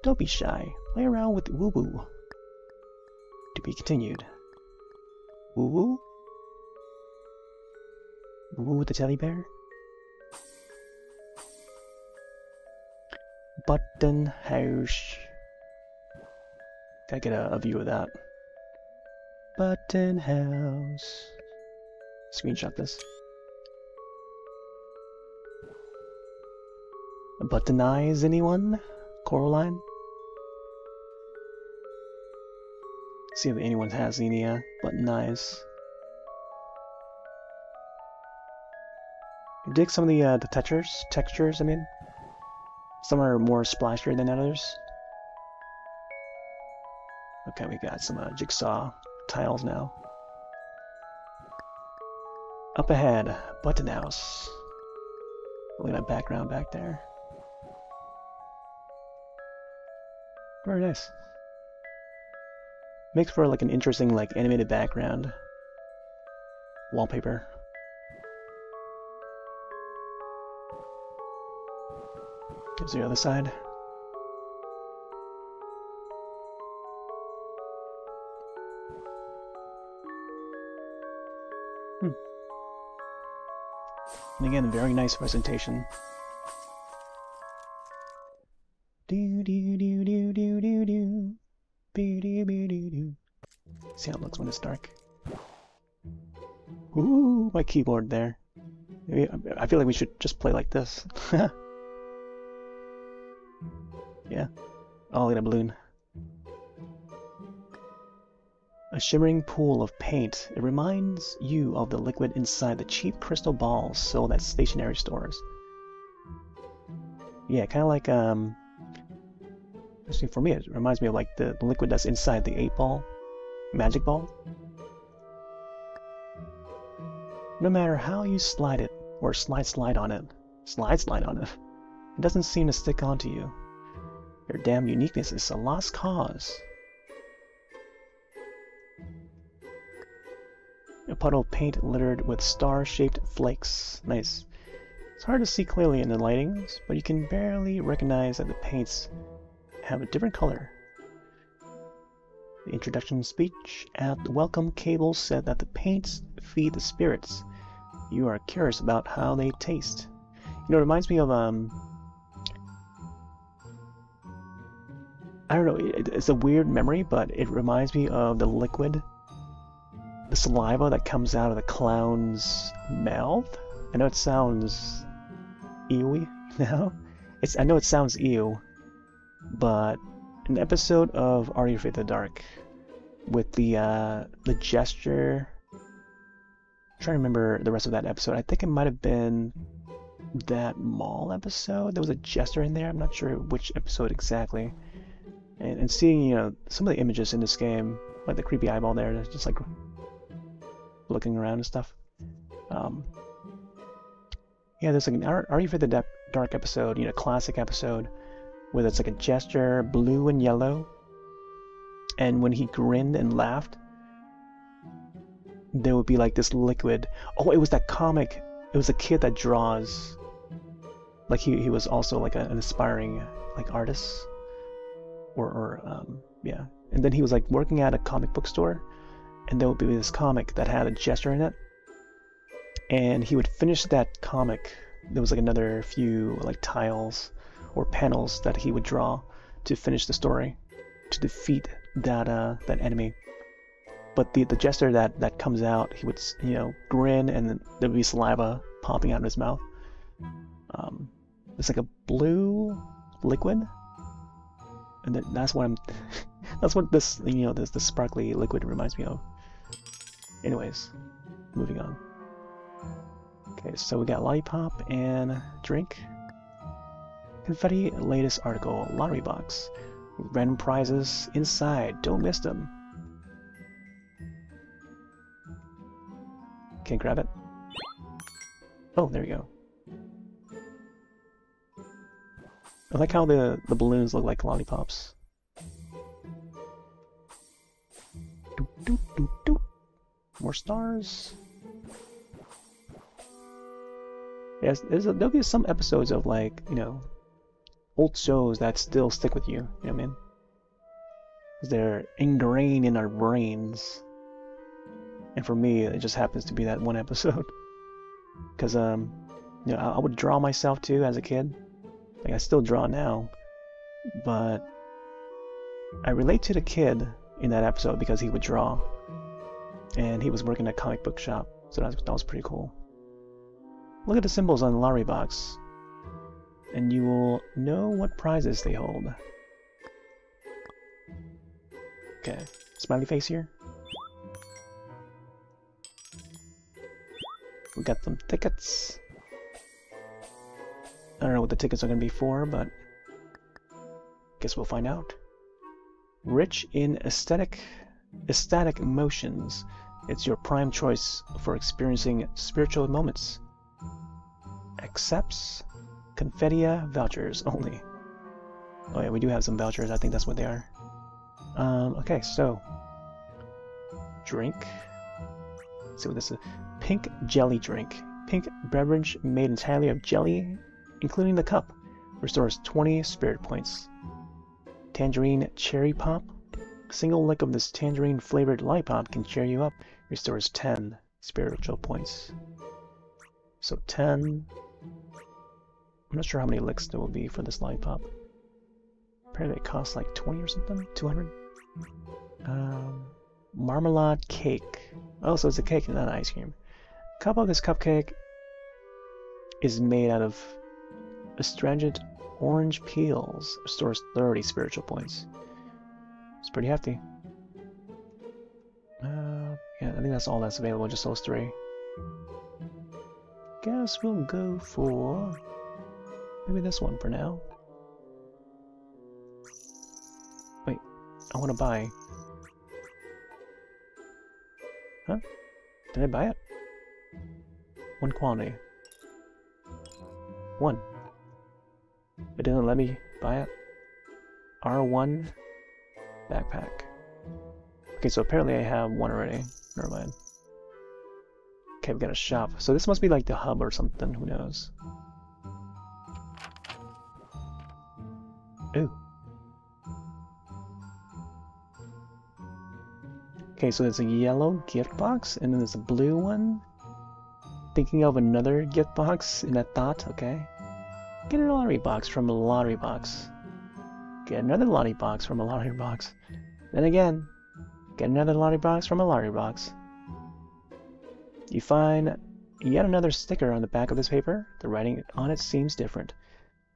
Don't be shy, play around with woo-woo. To be continued. Woo-woo? Woo-woo with the teddy bear? Button house. Gotta get a view of that. Button house. Screenshot this. Button eyes, anyone? Coraline? See if anyone has any button eyes. Dig some of the textures, I mean. Some are more splashier than others. Okay, we got some jigsaw tiles now. Up ahead, button house. Look at that background back there. Very nice. Makes for like an interesting like animated background. Wallpaper. Here's the other side. And again, very nice presentation. Do do do do do do do. Do do do do do. See how it looks when it's dark. Ooh, my keyboard there. Maybe, I feel like we should just play like this. Yeah. Oh, look at a balloon. A shimmering pool of paint. It reminds you of the liquid inside the cheap crystal balls sold at stationery stores. Yeah, kind of like, actually for me it reminds me of like the liquid that's inside the 8-ball magic ball. No matter how you slide it, or slide on it, it doesn't seem to stick onto you. Your damn uniqueness is a lost cause. A puddle of paint littered with star-shaped flakes. Nice. It's hard to see clearly in the lightings, but you can barely recognize that the paints have a different color. The introduction speech at the welcome cable said that the paints feed the spirits. You are curious about how they taste. You know, it reminds me of, I don't know, it's a weird memory, but it reminds me of the liquid, the saliva that comes out of the clown's mouth. I know it sounds ewy now. I know it sounds ew, but an episode of Are You Afraid of the Dark with the gesture. I'm trying to remember the rest of that episode. I think it might have been that mall episode. There was a jester in there. I'm not sure which episode exactly. And seeing, you know, some of the images in this game, like the creepy eyeball there, that's just like looking around and stuff. Yeah, there's like an Are You Afraid of the Dark episode, you know, classic episode, where it's like a gesture, blue and yellow, and when he grinned and laughed, there would be like this liquid. Oh, it was that comic. It was a kid that draws. Like he was also like an aspiring like artist. Yeah. And then he was like working at a comic book store, and there would be this comic that had a gesture in it. And he would finish that comic. There was like another few like tiles or panels that he would draw to finish the story, to defeat that enemy. But the jester that comes out, he would, you know, grin, and then there would be saliva popping out of his mouth. It's like a blue liquid, and that's what That's what this, this sparkly liquid reminds me of. Anyways, moving on. Okay, so we got lollipop and drink. Confetti, latest article, lottery box. Random prizes inside, don't miss them. Can't grab it. Oh, there you go. I like how the balloons look like lollipops. Doop, doop, doop, doop. More stars. Yes, there'll be some episodes of like, old shows that still stick with you. You know what I mean? 'Cause they're ingrained in our brains. And for me, it just happens to be that one episode. Because I would draw myself too as a kid. Like I still draw now, but I relate to the kid in that episode because he would draw, and he was working at a comic book shop, so that was pretty cool. Look at the symbols on the lottery box, and you will know what prizes they hold. Okay, smiley face here. We got some tickets. I don't know what the tickets are going to be for, but guess we'll find out. Rich in ecstatic emotions. It's your prime choice for experiencing spiritual moments. Accepts Confettia vouchers only. Oh yeah, we do have some vouchers. I think that's what they are. Okay, so drink. Let's see what this is. Pink jelly drink. Pink beverage made entirely of jelly, including the cup. Restores 20 spirit points. Tangerine cherry pop. A single lick of this tangerine flavored lollipop can cheer you up. Restores 10 spiritual points. So 10. I'm not sure how many licks there will be for this lollipop. Apparently it costs like 20 or something? 200? Marmalade cake. Oh, so it's a cake, not ice cream. Cup of this cupcake is made out of astringent orange peels. Restores 30 spiritual points. It's pretty hefty. Yeah, I think that's all that's available, just those three. Guess we'll go for maybe this one for now. Wait, I want to buy. Huh? Did I buy it? One quantity. One. It didn't let me buy it. R1 backpack. Okay, so apparently I have one already. Never mind. Okay, we got a shop. So this must be like the hub or something. Who knows? Ooh. Okay, so there's a yellow gift box, and then there's a blue one. Thinking of another gift box in that thought, okay. Get a lottery box from a lottery box. Get another lottery box from a lottery box. Then again, get another lottery box from a lottery box. You find yet another sticker on the back of this paper. The writing on it seems different.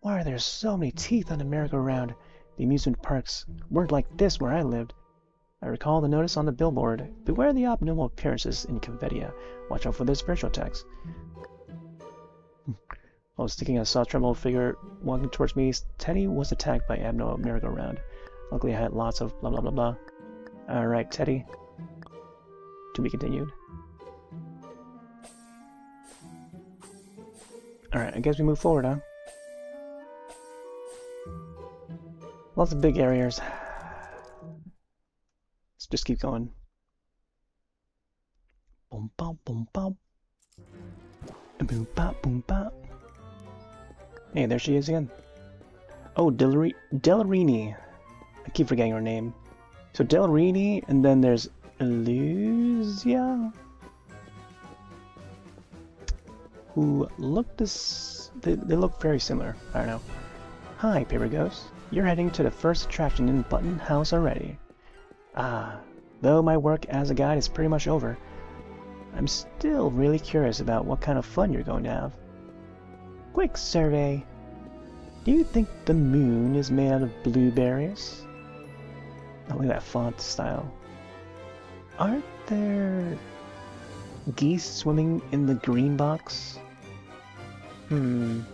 Why are there so many teeth on the merry-go-round? The amusement parks weren't like this where I lived. I recall the notice on the billboard. Beware the abnormal appearances in Confettia. Watch out for the spiritual attacks. While sticking a soft tremble figure walking towards me, Teddy was attacked by abnormal merry-go-round. Luckily I had lots of blah blah blah blah. Alright, Teddy. To be continued. Alright, I guess we move forward, huh? Lots of big areas. Let's just keep going. Boom bop boom bop. Boom bop boom bop. Hey, there she is again. Oh, Delarini. I keep forgetting her name. So Delarini, and then there's Eluzia, who look they look very similar. I don't know. Hi, Paper Ghost. You're heading to the first attraction in Button House already. Ah, though my work as a guide is pretty much over, I'm still really curious about what kind of fun you're going to have. Quick survey. Do you think the moon is made out of blueberries? Oh, look at that font style. Aren't there geese swimming in the green box? Are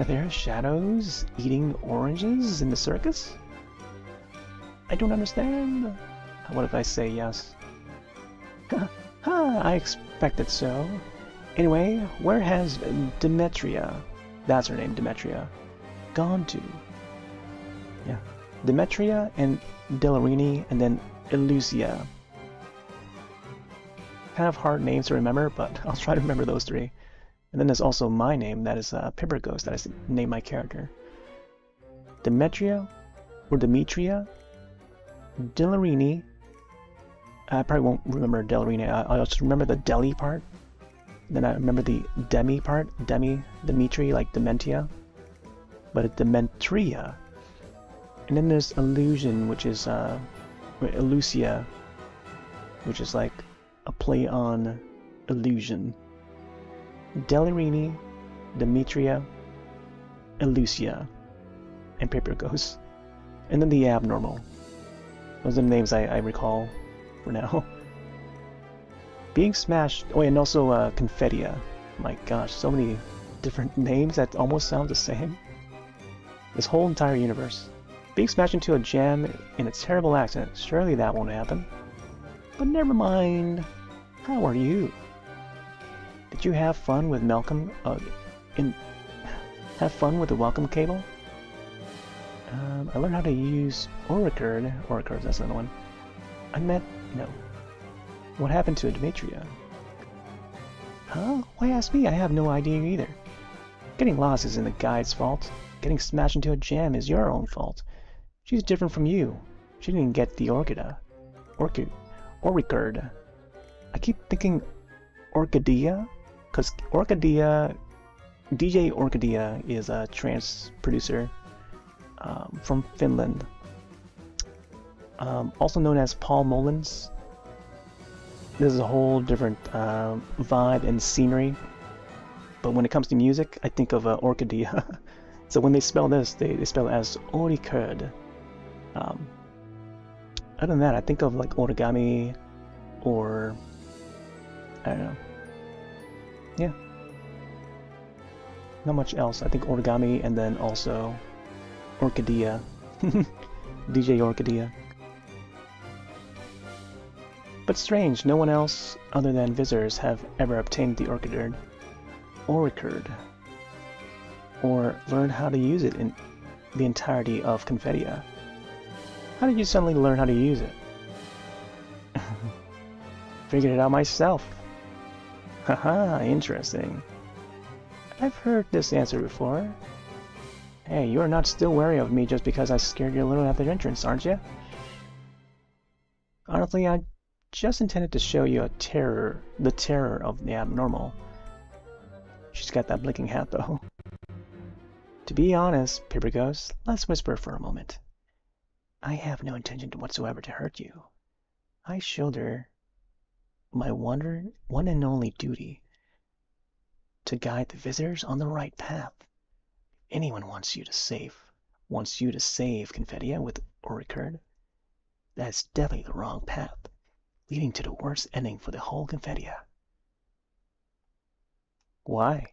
there shadows eating oranges in the circus? I don't understand. What if I say yes? I expected so. Anyway, where has Demetria, that's her name, Demetria, gone to? Yeah, Demetria and Delarini and then Elusia. Kind of hard names to remember, but I'll try to remember those three. And then there's also my name, that is Pipper Ghost, that I named my character. Demetria, or Demetria, Delarini. I probably won't remember Delarini. I'll just remember the Deli part. Then I remember the Demi part. Demetri, like Dementia. But a Dementria. And then there's Illusion, which is Elusia, which is like a play on illusion. Delarini, Demetria, Elusia, and Paper Ghost. And then the Abnormal. Those are the names I recall for now. Being smashed. Oh, and also Confettia. My gosh, so many different names that almost sound the same. This whole entire universe. Being smashed into a jam in a terrible accident. Surely that won't happen. But never mind. How are you? Did you have fun with Malcolm? Have fun with the welcome cable? I learned how to use Oricard. Oricard, that's another one. I meant, no. What happened to Demetria? Huh? Why ask me? I have no idea either. Getting lost isn't the guide's fault. Getting smashed into a jam is your own fault. She's different from you. She didn't get the Orchid. I keep thinking Orchidea, because Orchidea, DJ Orchidea is a trance producer from Finland. Also known as Paul Mullins. This is a whole different vibe and scenery. But when it comes to music, I think of Orchidea. So when they spell this, they spell it as Oricard. Other than that, I think of like origami or I don't know. Yeah. Not much else. I think origami and then also Orchidea. DJ Orchidea. But strange, no one else other than visitors have ever obtained the Orchid. Or learned how to use it in the entirety of Confettia. How did you suddenly learn how to use it? Figured it out myself. Haha, interesting. I've heard this answer before. Hey, you are not still wary of me just because I scared you a little at the entrance, aren't you? Honestly, I just intended to show you the terror of the abnormal. She's got that blinking hat, though. To be honest, Paper Ghost, let's whisper for a moment. I have no intention whatsoever to hurt you. I shoulder my one and only duty to guide the visitors on the right path. If anyone wants you to save Confettia with Oricard, that's definitely the wrong path, leading to the worst ending for the whole Confettia. Why?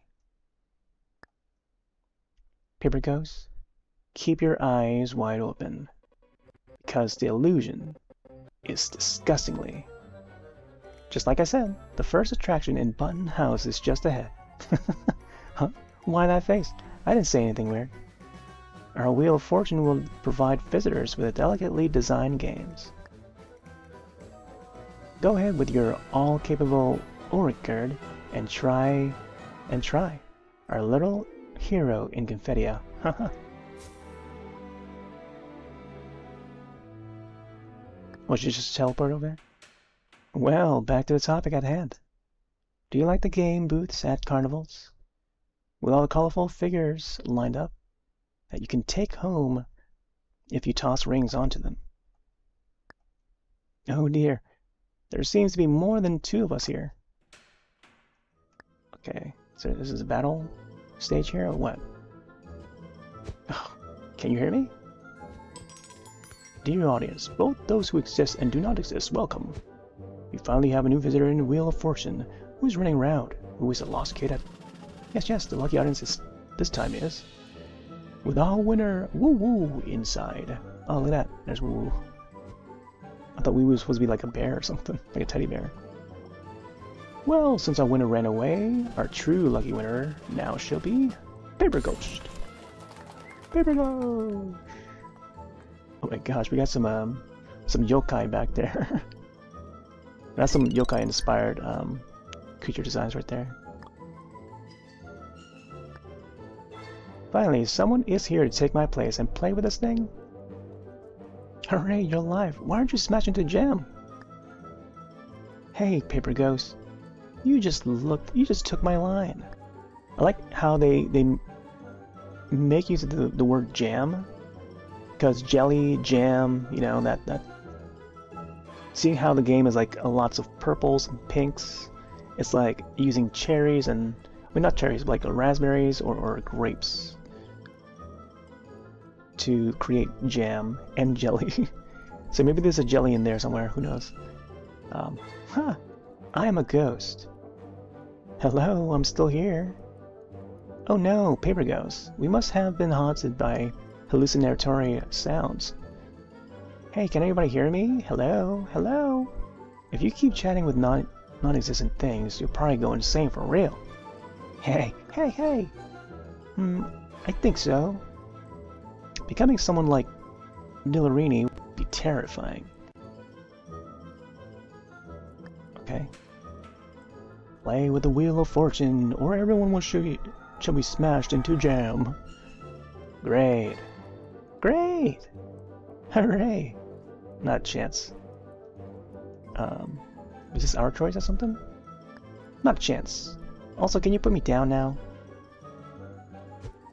Paper Ghost, keep your eyes wide open, because the illusion is disgustingly. Just like I said, the first attraction in Button House is just ahead. Huh? Why that face? I didn't say anything weird. Our Wheel of Fortune will provide visitors with delicately designed games. Go ahead with your all-capable Oricard and try. Our little hero in Confettia. Haha. Was you just teleport over there? Well, back to the topic at hand. Do you like the game booths at carnivals? With all the colorful figures lined up that you can take home if you toss rings onto them. Oh dear, there seems to be more than two of us here. Okay, so this is a battle stage here or what? Oh, can you hear me? Dear audience, both those who exist and do not exist, welcome. We finally have a new visitor in the Wheel of Fortune. Who's running around? Who is the lost kid at... Yes, the lucky audience this time is. With our winner, Woo Woo, inside. Oh, look at that. There's Woo Woo. I thought Woo Woo was supposed to be like a bear or something. Like a teddy bear. Well, since our winner ran away, our true lucky winner now shall be... Paper Ghost. Paper Ghost! Oh my gosh, we got some yokai back there. That's some yokai-inspired creature designs right there. Finally, someone is here to take my place and play with this thing. Hooray, you're alive. Why aren't you smashed into jam? Hey, Paper Ghost. You just took my line. I like how they make use of the word jam. Because jelly, jam, you know, that seeing how the game is like lots of purples and pinks, it's like using cherries and, well, not cherries, but like raspberries or grapes to create jam and jelly. So maybe there's a jelly in there somewhere, who knows. I am a ghost. Hello, I'm still here. Oh no, Paper Ghost. We must have been haunted by hallucinatory sounds. Hey, can anybody hear me? Hello? Hello? If you keep chatting with non-existent things, you'll probably go insane for real. Hey! I think so. Becoming someone like Nillarini would be terrifying. Okay. Play with the Wheel of Fortune, or everyone shall be smashed into jam. Great. Hooray! Not a chance. Is this our choice or something? Not a chance. Also, can you put me down now?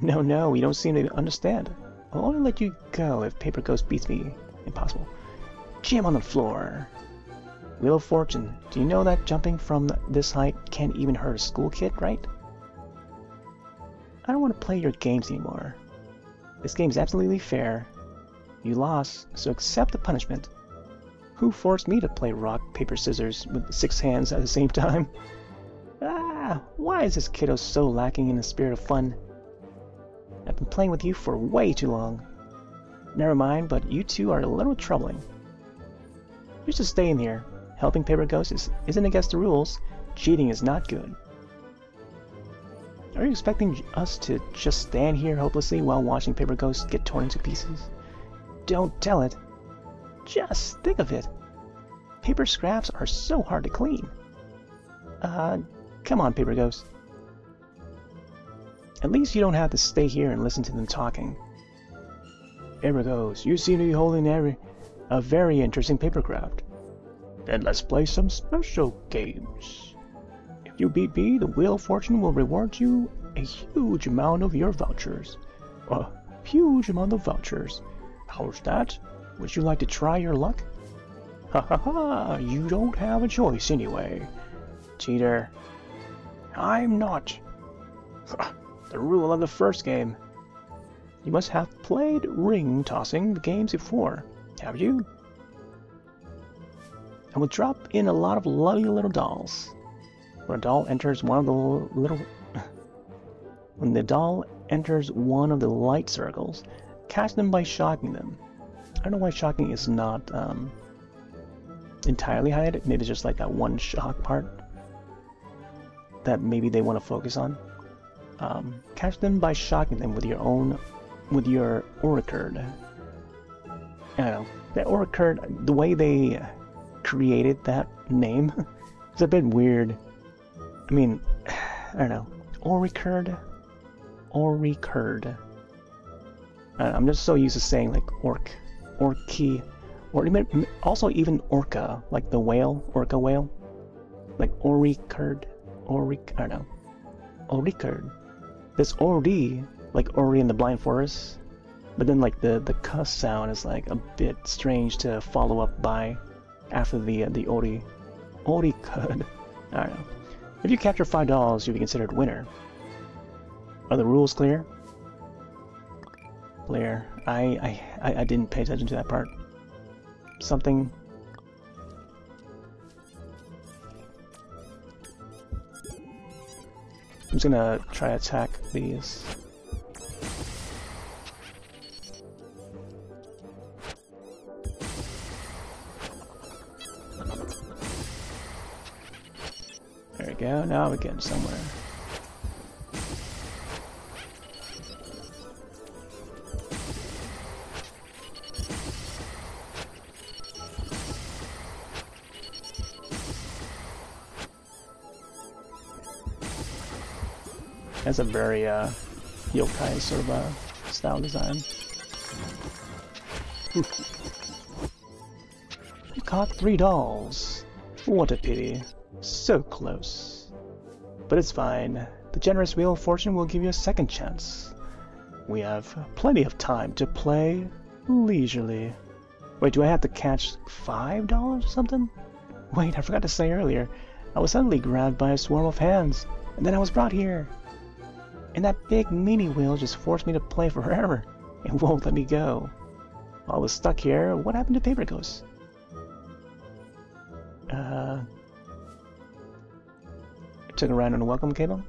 No, you don't seem to understand. I'll only let you go if Paper Ghost beats me. Impossible. Jam on the floor. Wheel of Fortune, do you know that jumping from this height can't even hurt a school kid, right? I don't want to play your games anymore. This game's absolutely fair. You lost, so accept the punishment. Who forced me to play rock, paper, scissors with 6 hands at the same time? Why is this kiddo so lacking in the spirit of fun? I've been playing with you for way too long. Never mind, but you two are a little troubling. You're just staying here. Helping Paper Ghost isn't against the rules. Cheating is not good. Are you expecting us to just stand here hopelessly while watching Paper Ghost get torn into pieces? Don't tell it. Just think of it. Paper scraps are so hard to clean. Come on, Paper Ghost. At least you don't have to stay here and listen to them talking. Paper Ghost, you seem to be holding a very interesting paper craft. Then let's play some special games. If you beat me, the Wheel of Fortune will reward you a huge amount of your vouchers. A huge amount of vouchers. How's that? Would you like to try your luck? Ha, you don't have a choice anyway. Cheater. I'm not. The rule of the first game. You must have played ring tossing the games before, have you? And we'll drop in a lot of lovely little dolls. When a doll enters one of the when the doll enters one of the light circles, catch them by shocking them. I don't know why shocking is not entirely highlighted. Maybe it's just like that one shock part that maybe they want to focus on. Catch them by shocking them with your Auricard. I don't know. That Auricard, the way they created that name, it's a bit weird. I mean, I don't know. Auricard. I'm just so used to saying like orky, or also even orca, like the whale, orca whale, like Auricard, I don't know, Auricard. This Ori, like Ori in the Blind Forest, but then like the cuss sound is like a bit strange to follow up by after the Ori. Auricard. I don't know. If you capture $5, you'll be considered winner. Are the rules clear? Clear. I didn't pay attention to that part. something. I'm just gonna try to attack these. There we go, now we're getting somewhere. That's a very yokai sort of style design. You caught 3 dolls. What a pity. So close. But it's fine. The generous Wheel of Fortune will give you a second chance. We have plenty of time to play leisurely. Wait, do I have to catch $5 or something? Wait, I forgot to say earlier. I was suddenly grabbed by a swarm of hands, and then I was brought here. And that big meaty wheel just forced me to play forever. It won't let me go. While I was stuck here, what happened to Paper Ghost? Took a ride on a welcome cable?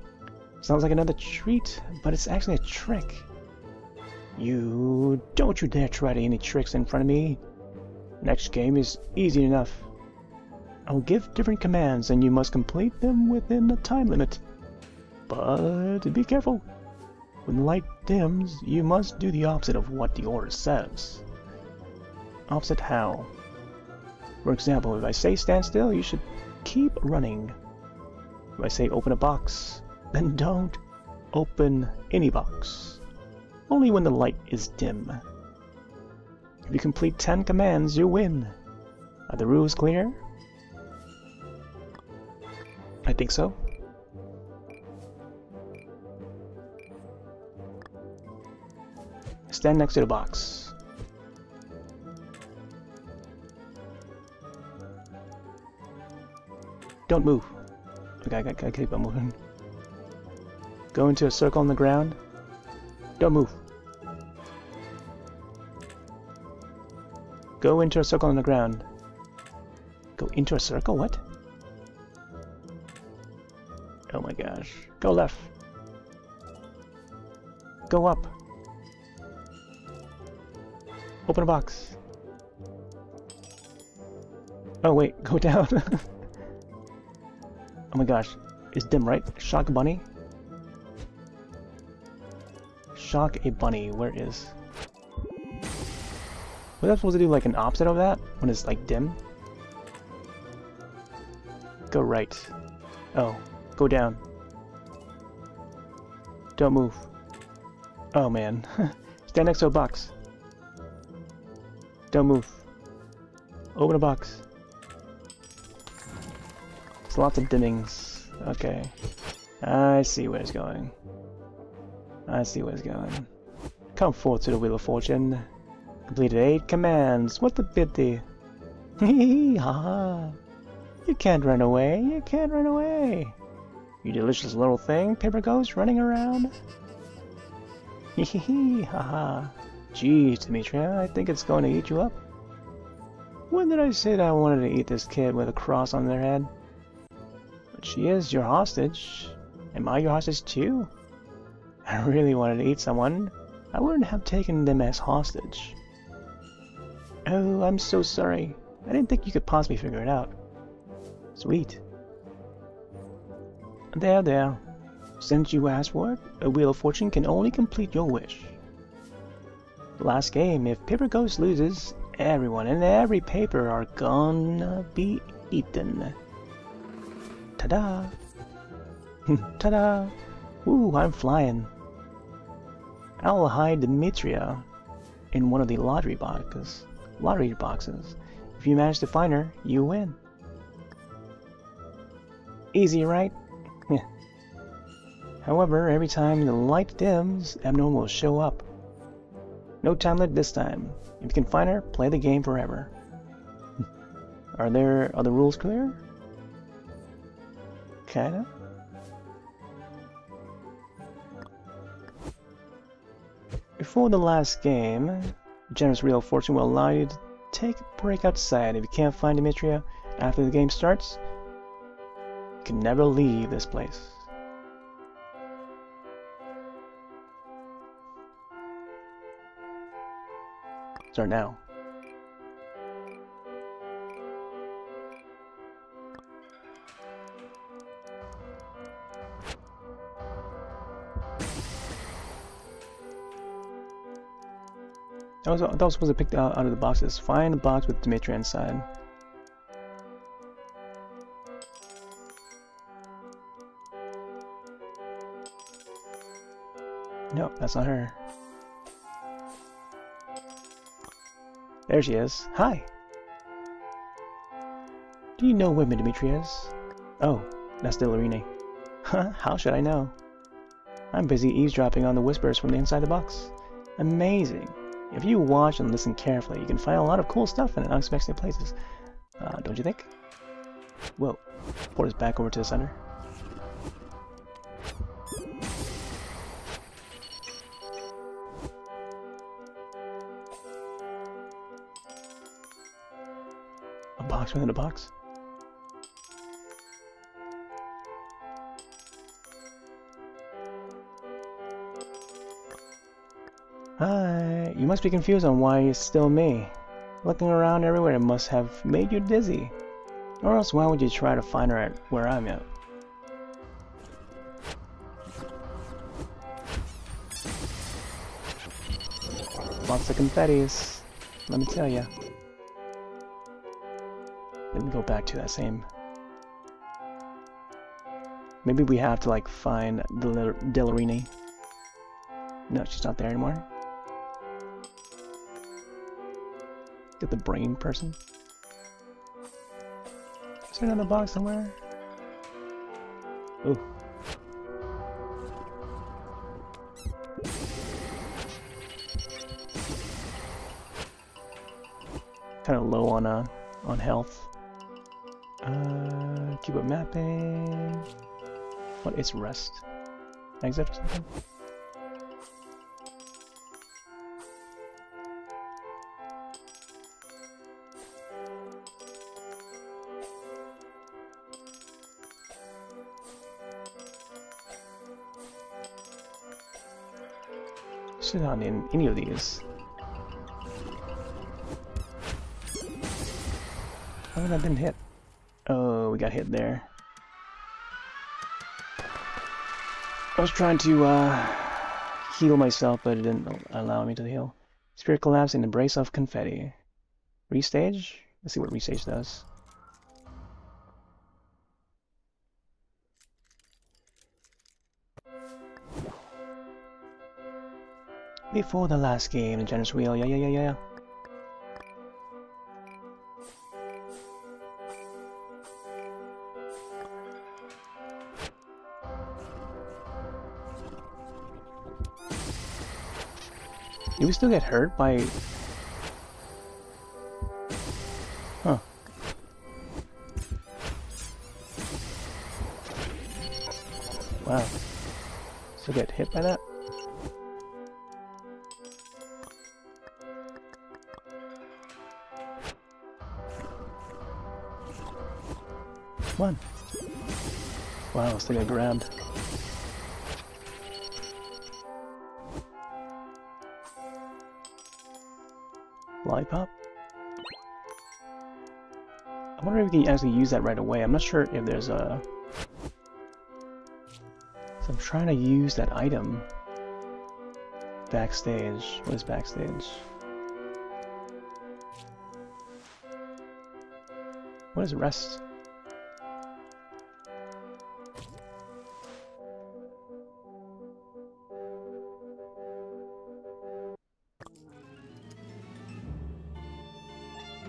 Sounds like another treat, but it's actually a trick. Don't you dare try any tricks in front of me. Next game is easy enough. I'll give different commands and you must complete them within a time limit. But be careful. When the light dims, you must do the opposite of what the order says. Opposite how? For example, if I say stand still, you should keep running. If I say open a box, then don't open any box. Only when the light is dim. If you complete 10 commands, you win. Are the rules clear? I think so. Stand next to the box. Don't move. Okay, I gotta keep on moving. Go into a circle on the ground. Don't move. Go into a circle on the ground. Go into a circle? What? Oh my gosh. Go left. Go up. Open a box. Oh wait, go down. Oh my gosh. It's dim, right? Shock a bunny? Shock a bunny. Where is? Was I supposed to do like an opposite of that? When it's like dim? Go right. Oh. Go down. Don't move. Oh man. Stand next to a box. Don't move. Open a box. There's lots of dimmings. Okay. I see where it's going. I see where it's going. Come forth to the Wheel of Fortune. Completed 8 commands. What's the pity? Hee ha! You can't run away. You can't run away. You delicious little thing, Paper Ghost, running around. Hee ha ha. Geez, Demetria, I think it's going to eat you up. When did I say that I wanted to eat this kid with a cross on their head? But she is your hostage. Am I your hostage too? I really wanted to eat someone. I wouldn't have taken them as hostage. Oh, I'm so sorry. I didn't think you could possibly figure it out. Sweet. There, there. Since you asked for it, a Wheel of Fortune can only complete your wish. The last game, if Paper Ghost loses, everyone and every paper are gonna be eaten. Ta-da! Ta-da! Ooh, I'm flying. I'll hide Demetria in one of the lottery boxes. If you manage to find her, you win. Easy, right? However, every time the light dims, Abnormal will show up. No time limit this time. If you can find her, play the game forever. Are the rules clear? Kinda. Before the last game, Generous Wheel of Fortune will allow you to take a break outside. If you can't find Dimitria after the game starts, you can never leave this place. Start now. That was supposed to pick out of the boxes. Find a box with Dimitri inside. No, that's not her. There she is. Hi! Do you know where Dimitri is? Oh, that's Dillerine. Huh, how should I know? I'm busy eavesdropping on the whispers from the inside the box. Amazing! If you watch and listen carefully, you can find a lot of cool stuff in unexpected places. Don't you think? Whoa. Port us back over to the center. A box within a box? Hi, you must be confused on why it's still me. Looking around everywhere must have made you dizzy. Or else why would you try to find her at where I'm at? Lots of confettis, let me tell ya. Let me go back to that same... Maybe we have to like find Dillerine. No, she's not there anymore. Get the brain person. Is there another box somewhere? Ooh. Kind of low on health. Keep it mapping. What is rest? Exit or something? She's not in any of these. Oh, that didn't hit. Oh, we got hit there. I was trying to heal myself, but it didn't allow me to heal. Spirit collapse in embrace of confetti. Restage? Let's see what restage does. Before the last game, the generous wheel, yeah. Do we still get hurt by... Huh. Wow. Still get hit by that? Come on. Wow, still got grabbed. Lollipop? I wonder if we can actually use that right away. I'm not sure if there's a... So I'm trying to use that item. Backstage. What is backstage? What is rest?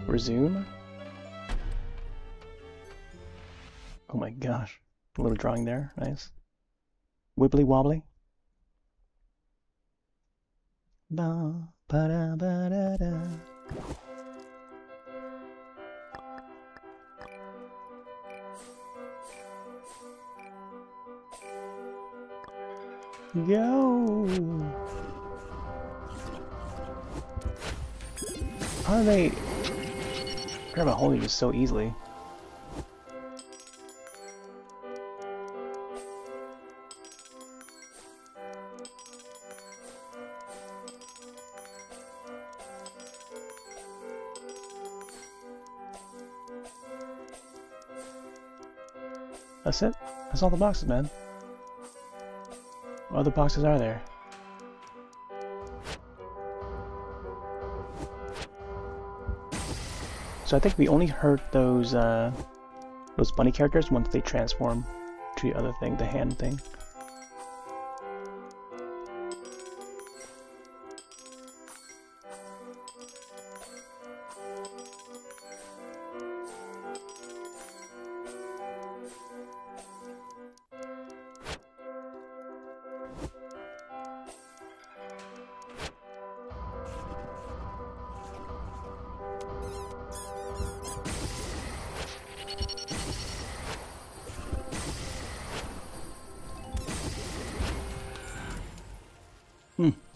Resume? Oh my gosh. A little drawing there. Nice. Wibbly wobbly. Ba ba da ba da da. Go! Are they... forgot about holding this so easily. That's it? That's all the boxes, man. What other boxes are there? So I think we only hurt those bunny characters once they transform to the other thing, the hand thing.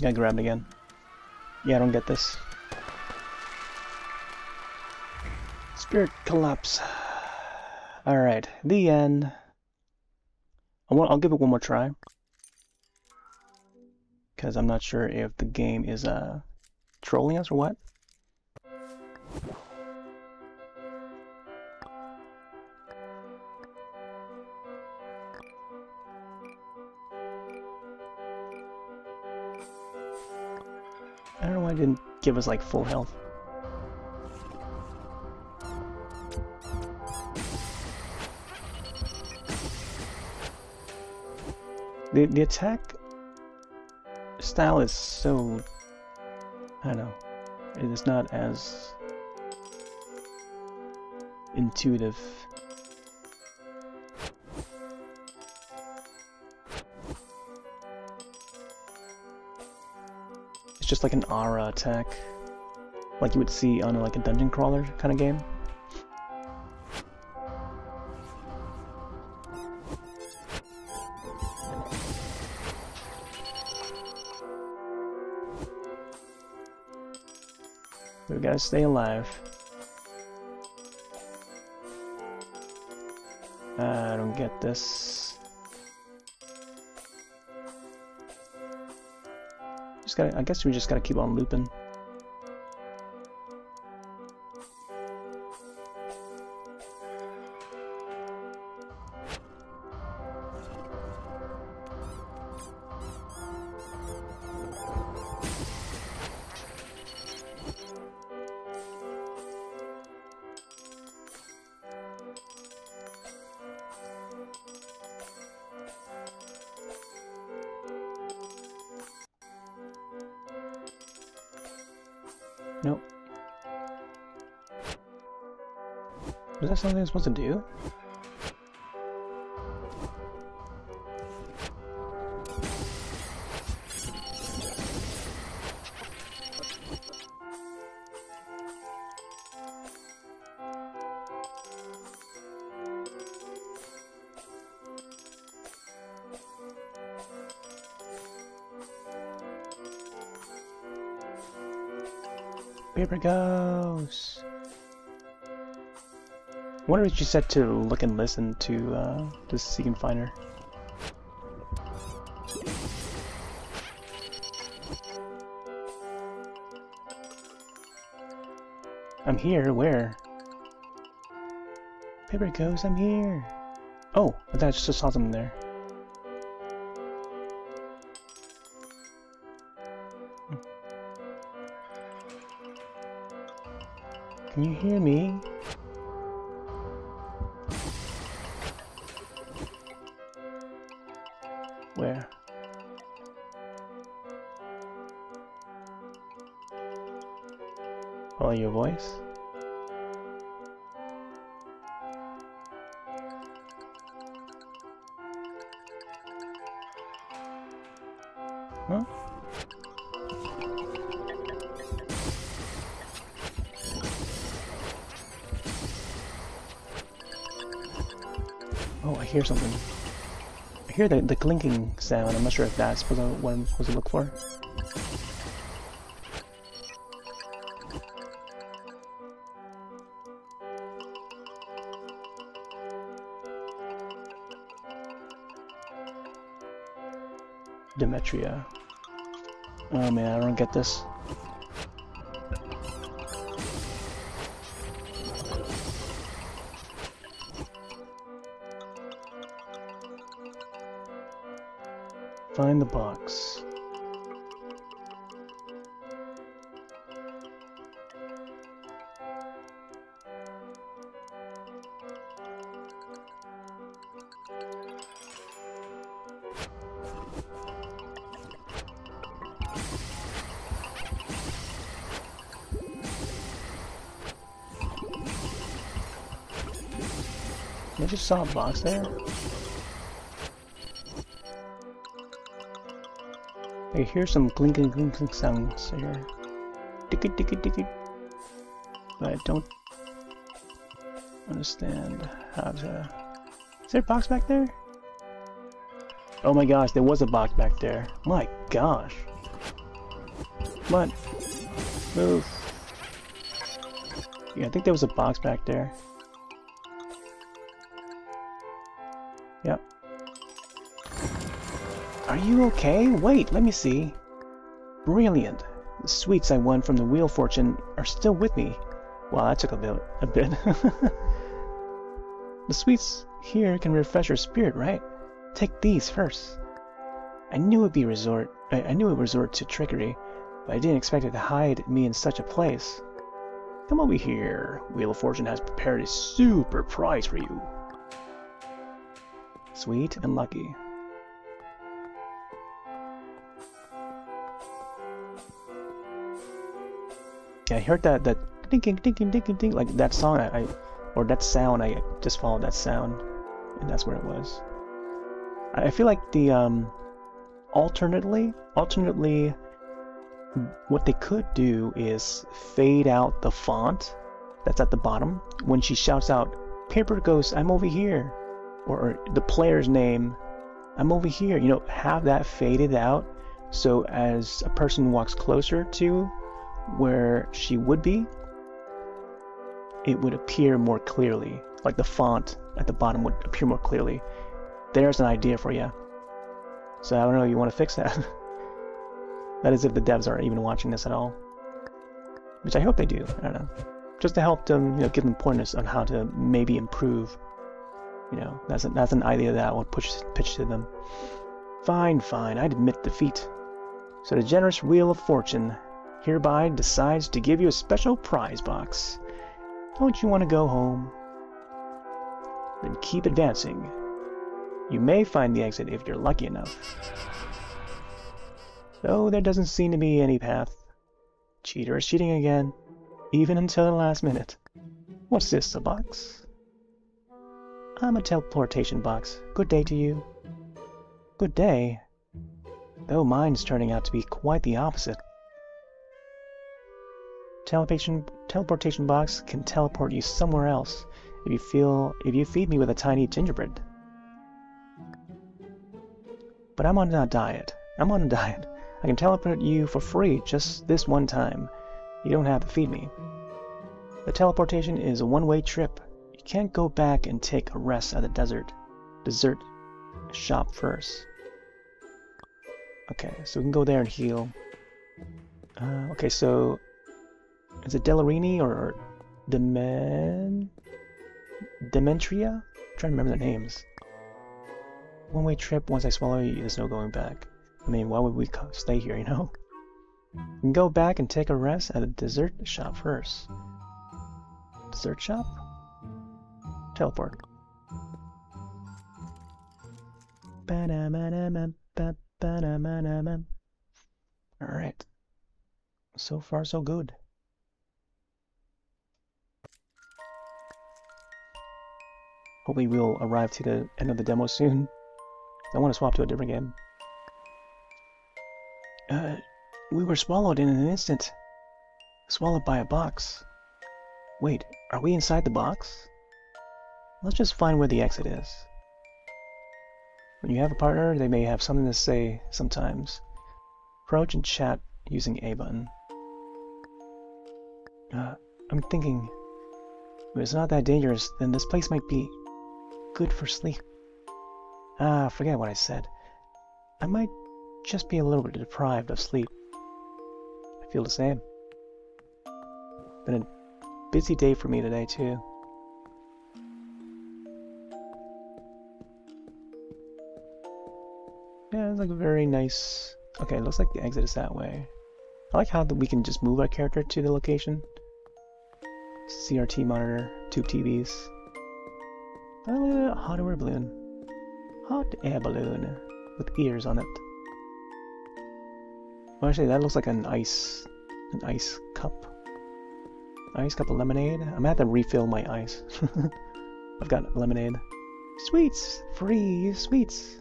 Gotta grab it again. Yeah, I don't get this. Spirit collapse. Alright, the end. I'll give it one more try. Because I'm not sure if the game is trolling us or what. I don't know why it didn't give us like full health. The attack style is so, I don't know, it is not as intuitive. It's just like an aura attack, like you would see on like a dungeon crawler kind of game. We gotta stay alive. I don't get this. I guess we just gotta keep on looping. Nope. Was that something I'm supposed to do? Paper goes. I wonder if you set to look and listen to see if you can find her. I'm here. Where? Paper goes. I'm here. Oh, I thought I just saw something there. Can you hear me? Where? Follow your voice? Huh? Oh, I hear something. I hear the clinking sound. I'm not sure if that's what I'm supposed to look for. Demetria. Oh man, I don't get this. Find the box. I just saw a box there. I hear some clinking sounds here. Ticket, ticket, ticket. But I don't understand how to... Is there a box back there? Oh my gosh, there was a box back there. My gosh. Come on. Move. Yeah, I think there was a box back there. Yep. Are you okay? Wait, let me see. Brilliant. The sweets I won from the Wheel of Fortune are still with me. Wow, that took a bit. The sweets here can refresh your spirit, right? Take these first. I knew it would resort to trickery, but I didn't expect it to hide me in such a place. Come over here. Wheel of Fortune has prepared a super prize for you. Sweet and lucky. Yeah, I heard that dinking, dinking, dinking, ding, like that song. Or that sound. I just followed that sound, and that's where it was. I feel like the alternately, what they could do is fade out the font that's at the bottom when she shouts out, "Paper Ghost, I'm over here," or the player's name, "I'm over here." You know, have that faded out so as a person walks closer to where she would be, it would appear more clearly. Like the font at the bottom would appear more clearly. There's an idea for you. So I don't know if you want to fix that. That is if the devs are even watching this at all. Which I hope they do. I don't know. Just to help them, you know, give them pointers on how to maybe improve. You know, that's an idea that I would pitch to them. Fine, fine. I'd admit defeat. So the generous Wheel of Fortune hereby decides to give you a special prize box. Don't you want to go home? Then keep advancing. You may find the exit if you're lucky enough. Though there doesn't seem to be any path. Cheater is cheating again, even until the last minute. What's this, a box? I'm a teleportation box. Good day to you. Good day. Though mine's turning out to be quite the opposite. Teleportation box can teleport you somewhere else if you feed me with a tiny gingerbread. But I'm on a diet. I can teleport you for free just this one time. You don't have to feed me. The teleportation is a one-way trip. You can't go back and take a rest at the dessert shop first. Okay, so we can go there and heal. Okay, so is it Delarini or Dementria? I'm trying to remember their names. One-way trip. Once I swallow you, there's no going back. I mean, why would we stay here, you know? You can go back and take a rest at the dessert shop first. Dessert shop? Teleport. Alright. So far, so good. Hopefully we'll arrive to the end of the demo soon. I want to swap to a different game. We were swallowed in an instant. Swallowed by a box. Wait, are we inside the box? Let's just find where the exit is. When you have a partner, they may have something to say sometimes. Approach and chat using A button. I'm thinking, if it's not that dangerous, then this place might be good for sleep. Forget what I said. I might just be a little bit deprived of sleep. I feel the same. Been a busy day for me today, too. Yeah, it's like a very nice... Okay, it looks like the exit is that way. I like how we can just move our character to the location. CRT monitor, tube TVs. Oh, look at that hot air balloon. Hot air balloon with ears on it. Well, actually, that looks like an ice cup. Ice cup of lemonade. I'm gonna have to refill my ice. I've got lemonade. Sweets! Free sweets!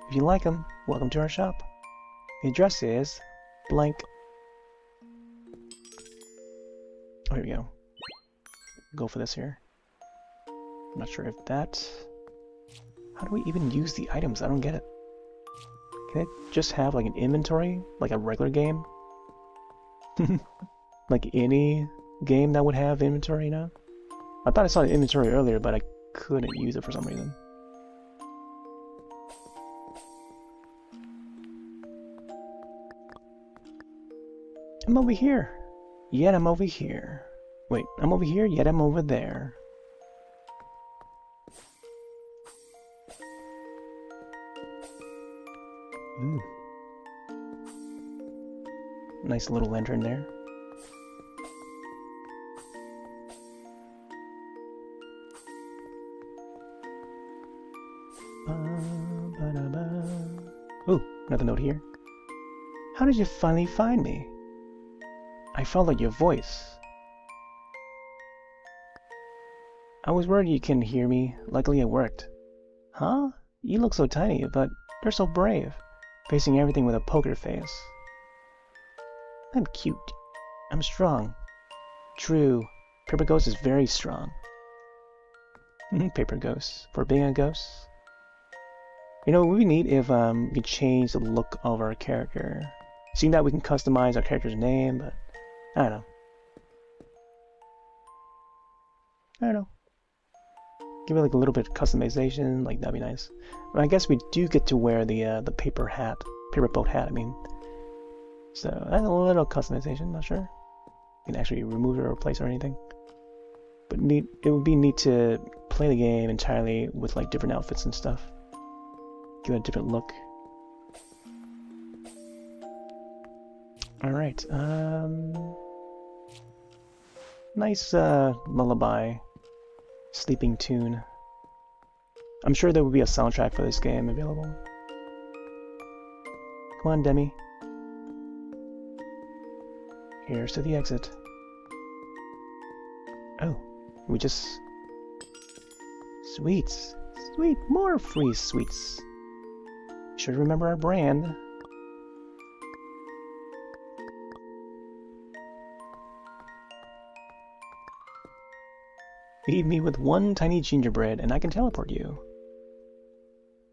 If you like them, welcome to our shop. The address is blank. Oh, here we go. Go for this here. I'm not sure if that... How do we even use the items? I don't get it. Can it just have like an inventory? Like a regular game? Like any game that would have inventory now? I thought I saw the inventory earlier, but I couldn't use it for some reason. I'm over here. Yet I'm over here. Wait, I'm over here, yet I'm over there. Ooh. Nice little lantern there. Ooh, another note here. How did you finally find me? I followed your voice. I was worried you couldn't hear me. Luckily it worked. Huh? You look so tiny, but you're so brave. Facing everything with a poker face. I'm cute. I'm strong. True. Paper Ghost is very strong. Paper Ghost. For being a ghost. You know, it would be neat if we could change the look of our character. Seeing that we can customize our character's name, but I don't know. I don't know. Give it like a little bit of customization, like that'd be nice. But I guess we do get to wear the paper boat hat. I mean, so that's a little customization. Not sure. You can actually remove it or replace it or anything. But neat. It would be neat to play the game entirely with like different outfits and stuff. Give it a different look. All right. Nice lullaby. Sleeping tune. I'm sure there will be a soundtrack for this game available. Come on, Demi. Here's to the exit. Oh, we just... Sweets. Sweet, more free sweets. Should remember our brand. Feed me with one tiny gingerbread and I can teleport you.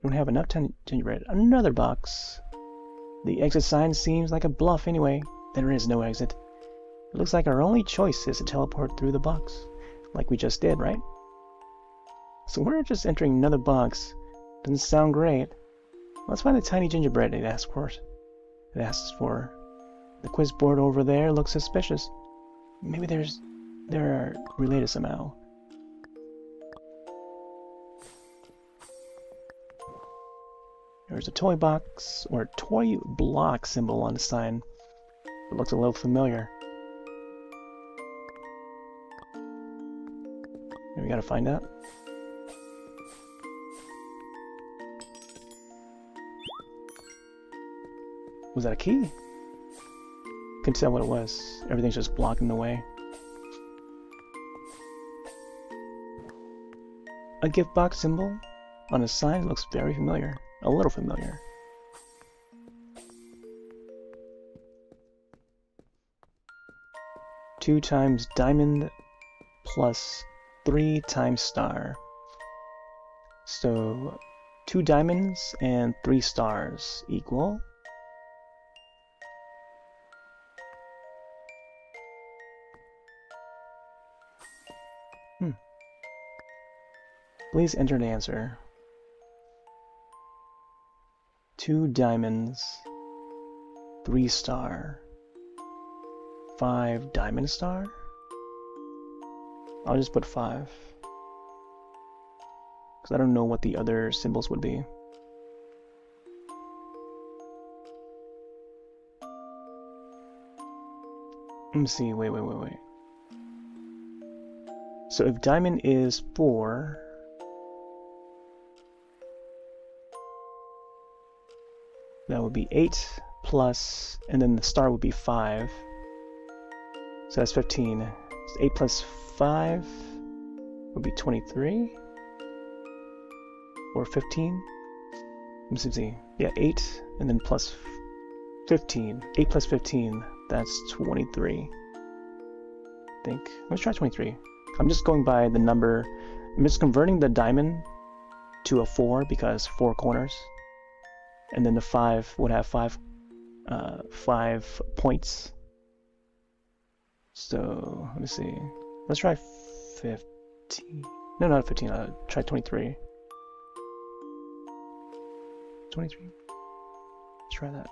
Don't have enough tiny gingerbread. Another box. The exit sign seems like a bluff anyway. There is no exit. It looks like our only choice is to teleport through the box. Like we just did, right? So we're just entering another box. Doesn't sound great. Let's find the tiny gingerbread it asks for. The quiz board over there looks suspicious. Maybe they're related somehow. There's a toy box, or a toy block symbol on the sign. It looks a little familiar. We gotta find out. Was that a key? Couldn't tell what it was. Everything's just blocking the way. A gift box symbol on a sign looks very familiar. A little familiar. Two times diamond plus 3 times star. So 2 diamonds and 3 stars equal. Please enter an answer. 2 diamonds 3 star, 5 diamond star. I'll just put 5. Because I don't know what the other symbols would be. Let me see, wait. So if diamond is 4, that would be 8 plus, and then the star would be 5. So that's 15. So 8 plus 5 would be 23? Or 15? Let me see. Yeah, 8, and then plus 15. 8 plus 15, that's 23. I think. Let's try 23. I'm just going by the number. I'm just converting the diamond to a 4 because 4 corners. And then the 5 would have 5 points. So, let me see. Let's try 15. No, not 15. Try 23. 23. Let's try that.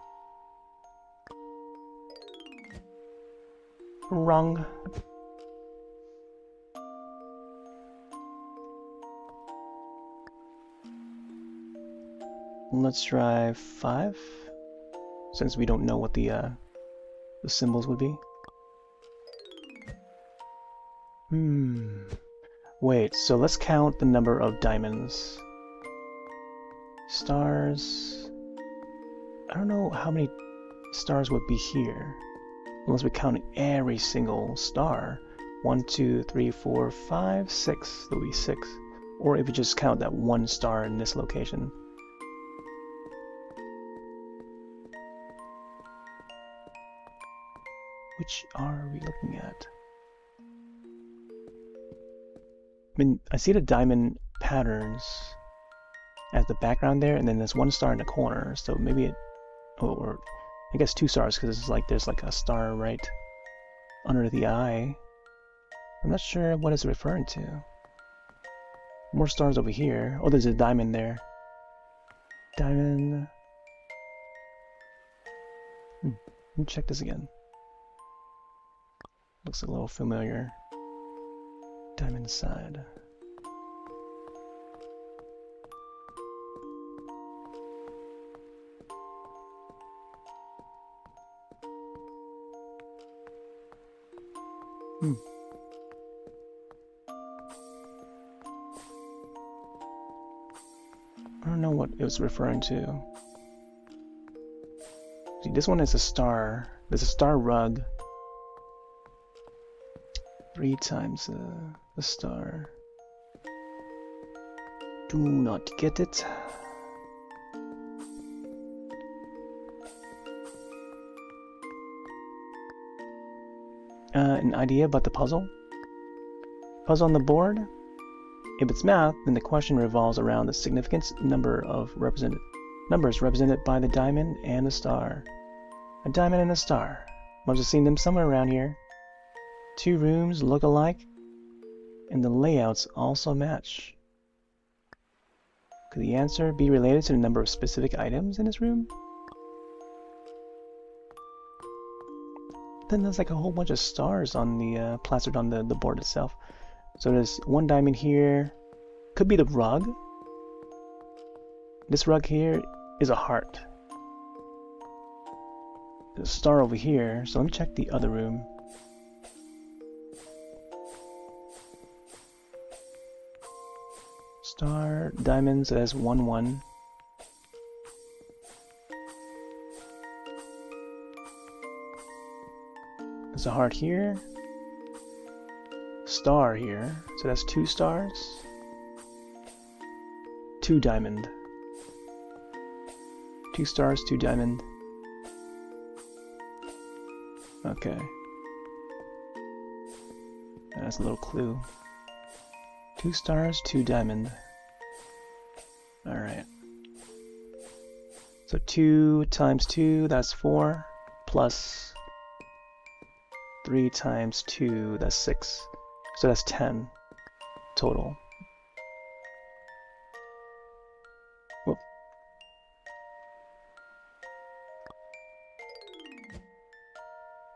Wrong. Let's try 5, since we don't know what the symbols would be. Wait, so let's count the number of diamonds. Stars. I don't know how many stars would be here, unless we count every single star. 1, 2, 3, 4, 5, 6. There'll be 6. Or if we just count that 1 star in this location. Which are we looking at? I mean, I see the diamond patterns as the background there, and then there's 1 star in the corner, so maybe it... or I guess 2 stars, because it's like there's like a star right under the eye. I'm not sure what it's referring to. More stars over here. Oh, there's a diamond there. Diamond... Let me check this again. Looks a little familiar. Diamond side. I don't know what it was referring to. See, this one is a star. There's a star rug. 3 times the star. Do not get it. An idea about the puzzle? Puzzle on the board? If it's math, then the question revolves around the significance number of numbers represented by the diamond and the star. A diamond and a star. Must have seen them somewhere around here. 2 rooms look alike, and the layouts also match. Could the answer be related to the number of specific items in this room? Then there's like a whole bunch of stars on the plastered on the board itself. So there's 1 diamond here. Could be the rug. This rug here is a heart. There's a star over here. So let me check the other room. Star, diamonds, it has 1, 1. There's a heart here. Star here. So that's 2 stars. 2 diamond. 2 stars, 2 diamond. Okay. That's a little clue. 2 stars, 2 diamond. Alright. So 2 times 2, that's 4. Plus 3 times 2, that's 6. So that's 10 total. Whoop.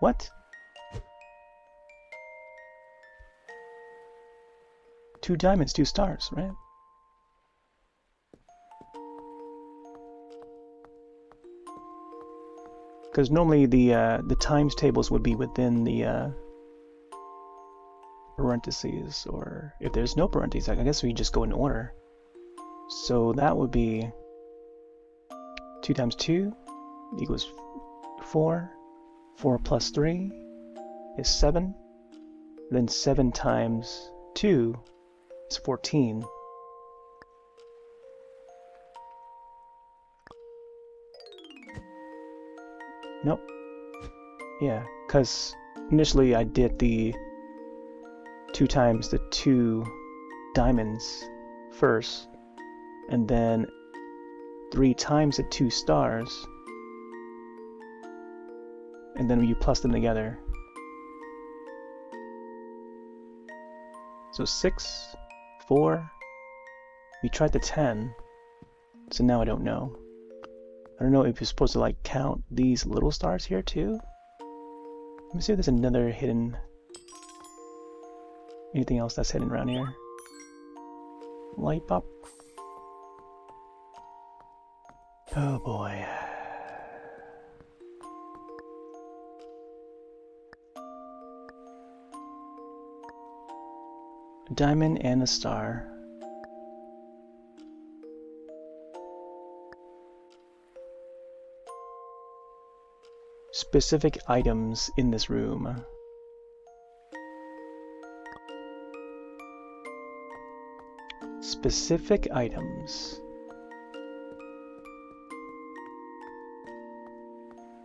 What? 2 diamonds, 2 stars, right? Because normally the times tables would be within the parentheses, or if there's no parentheses, I guess we just go in order. So that would be 2 times 2 equals 4. 4 plus 3 is 7. Then 7 times 2 is 14. Nope. Yeah, because initially I did the 2 times the 2 diamonds first, and then 3 times the 2 stars, and then you plus them together. So 6, 4, we tried the 10, so now I don't know. I don't know if you're supposed to like count these little stars here too. Let me see if there's another hidden... anything else that's hidden around here. Light pop. Oh boy. A diamond and a star. Specific items in this room. Specific items.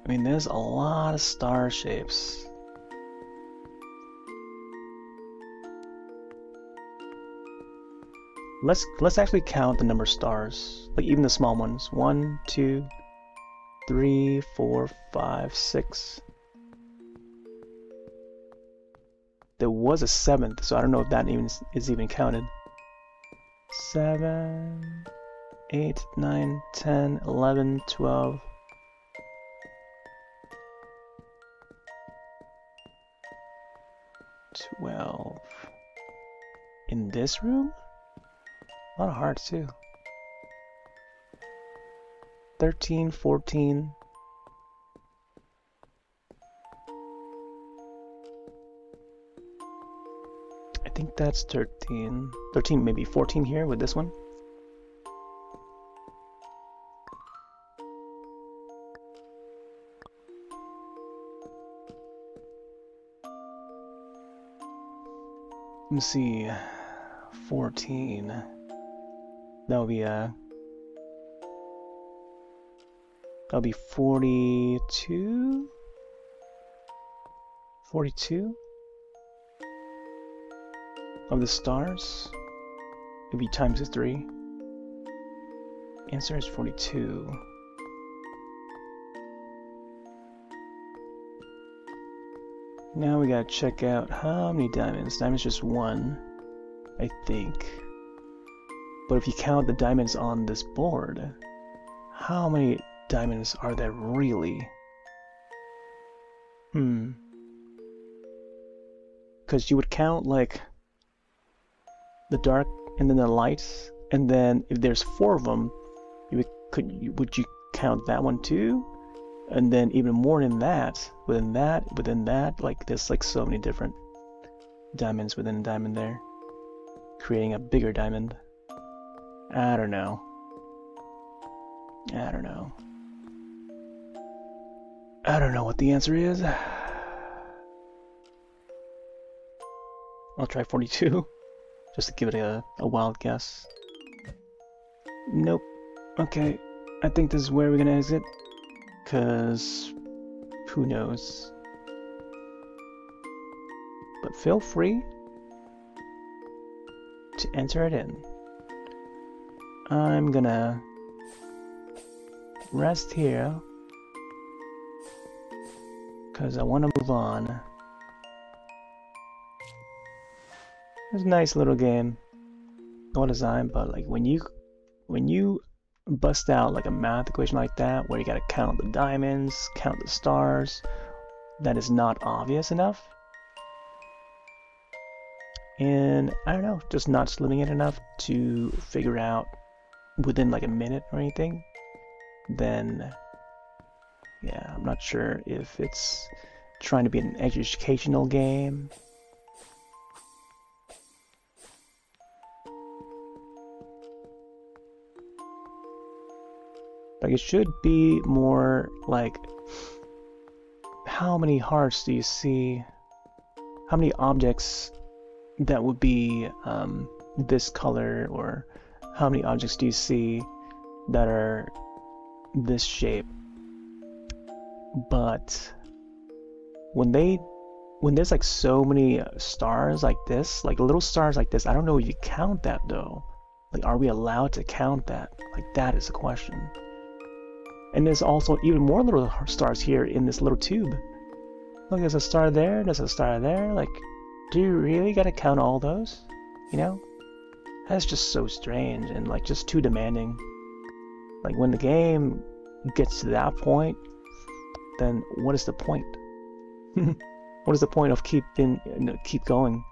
I mean, there's a lot of star shapes. Let's actually count the number of stars, like even the small ones. 1, 2, 3, 4, 5, 6. There was a 7th, so I don't know if that even is even counted. 7, 8, 9, 10, 11, 12. 12. In this room? A lot of hearts too. 13, 14. I think that's 13. 13, maybe 14 here with this one. Let me see. 14. That would be that'll be 42? 42? Of the stars? It'd be times 3. Answer is 42. Now we gotta check out how many diamonds. Diamonds just 1, I think. But if you count the diamonds on this board, how many diamonds are there really? Because you would count like the dark and then the lights, and then if there's 4 of them, would you count that one too? And then even more than that, within that, like there's like so many different diamonds within a diamond there, creating a bigger diamond. I don't know. I don't know. I don't know what the answer is. I'll try 42, just to give it a wild guess. Nope. Okay, I think this is where we're gonna exit, cause who knows. But feel free to enter it in. I'm gonna rest here because I want to move on. It's a nice little game, well designed, but like when you bust out like a math equation like that, where you gotta count the diamonds, count the stars, that is not obvious enough. And I don't know, just not slimming it enough to figure out within like a minute or anything, then yeah, I'm not sure if it's trying to be an educational game. Like it should be more like, how many hearts do you see? How many objects that would be this color, or how many objects do you see that are this shape? But when there's like so many stars like this, like little stars like this, I don't know if you count that though. Like, are we allowed to count that? Like, that is the question. And there's also even more little stars here in this little tube. Look, there's a star there, there's a star there. Like, do you really gotta count all those? You know? That's just so strange and like just too demanding. Like, when the game gets to that point, then what is the point? What is the point of keep going?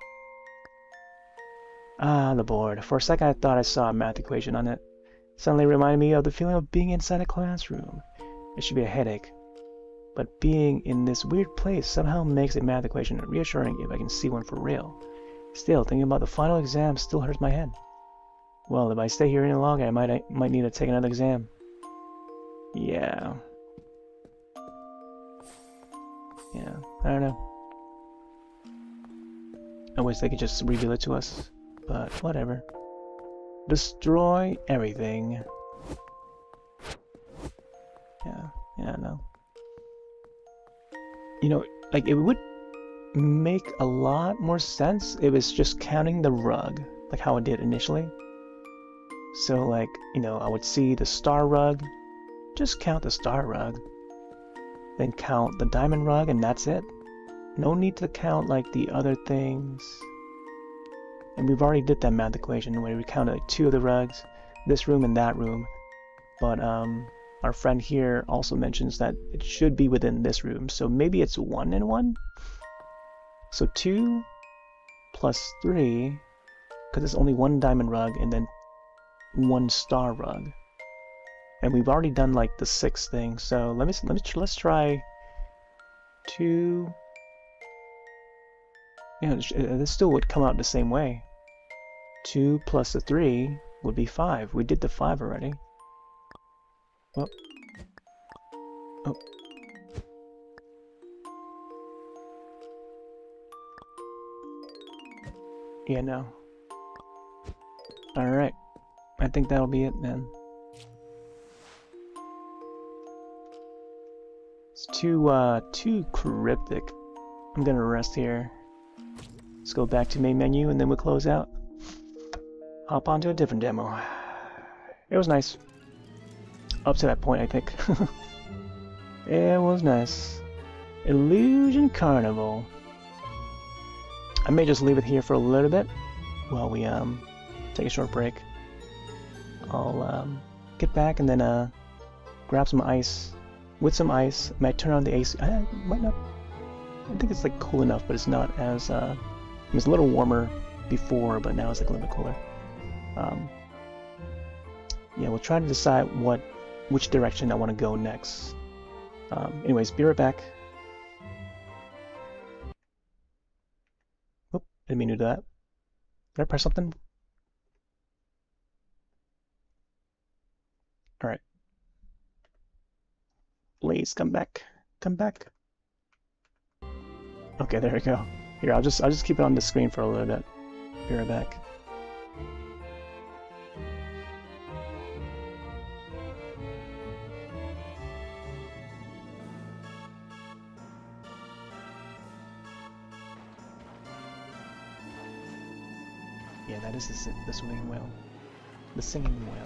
Ah, the board. For a second I thought I saw a math equation on it. Suddenly reminded me of the feeling of being inside a classroom. It should be a headache. But being in this weird place somehow makes a math equation reassuring if I can see one for real. Still, thinking about the final exam still hurts my head. Well, if I stay here any longer, I might need to take another exam. Yeah. Yeah, I don't know. I wish they could just reveal it to us, but whatever. Destroy everything. Yeah, no. You know, like, it would make a lot more sense if it's just counting the rug, like how it did initially. So, like, you know, I would see the star rug, just count the star rug. Then count the diamond rug, and that's it. No need to count, like, the other things. And we've already did that math equation where we counted like 2 of the rugs, this room and that room. But our friend here also mentions that it should be within this room, so maybe it's 1 and 1? So 2 plus 3, because it's only 1 diamond rug and then 1 star rug. And we've already done like the 6th thing, so let's try 2. Yeah, this still would come out the same way. 2 plus the 3 would be 5. We did the 5 already. Oh. Oh. Yeah, no. Alright. I think that'll be it then. It's too cryptic. I'm gonna rest here. Let's go back to main menu and then we'll close out. Hop onto a different demo. It was nice. Up to that point, I think. It was nice. Illusion Carnival. I may just leave it here for a little bit while we take a short break. I'll get back and then grab some ice. With some ice, I might turn on the AC. I might not. I think it's like cool enough, but it's not as it was a little warmer before, but now it's like a little bit cooler. Yeah, we'll try to decide which direction I want to go next. Anyways, be right back. Oop, didn't mean to do that. Did I press something? Alright. Please come back. Come back. Okay, there we go. Here, I'll just keep it on the screen for a little bit. Be right back. Yeah, that is the swimming whale. The singing whale.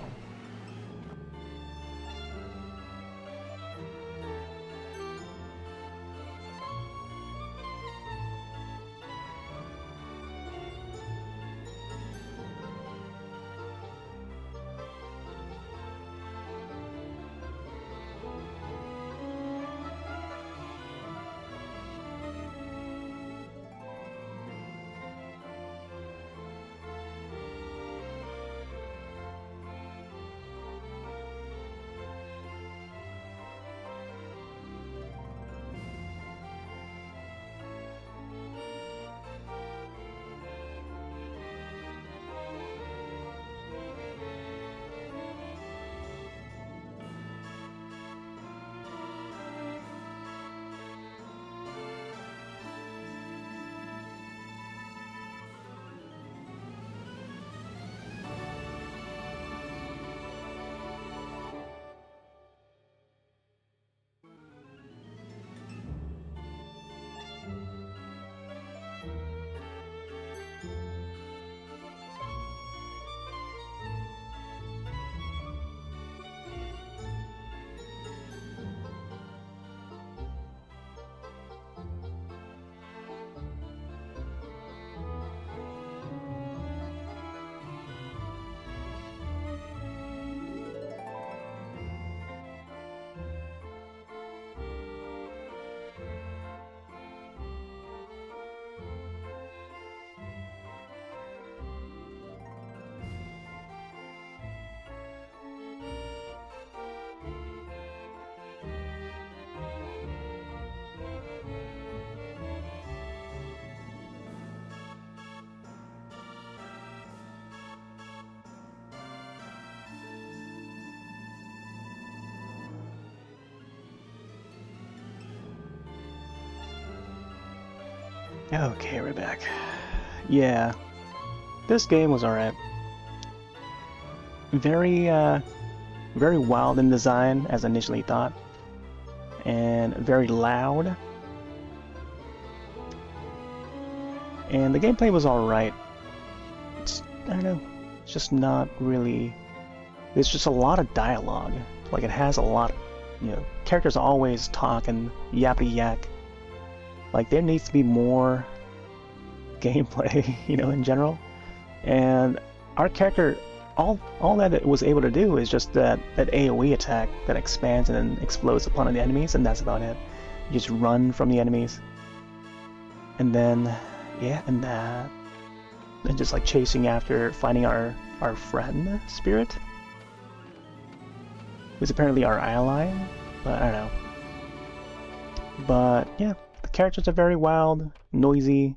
Okay, we're back. Yeah, this game was alright. Very, very wild in design, as initially thought, and very loud. And the gameplay was alright. I don't know, it's just not really... There's just a lot of dialogue. Like, it has a lot, characters always talk and yappity yak. Like, there needs to be more gameplay, in general. And our character, all that it was able to do is just that AoE attack that expands and then explodes upon the enemies, and that's about it. You just run from the enemies. And then, yeah, and just like chasing after finding our friend Spirit, who's apparently our ally, but I don't know. But yeah, the characters are very wild, noisy,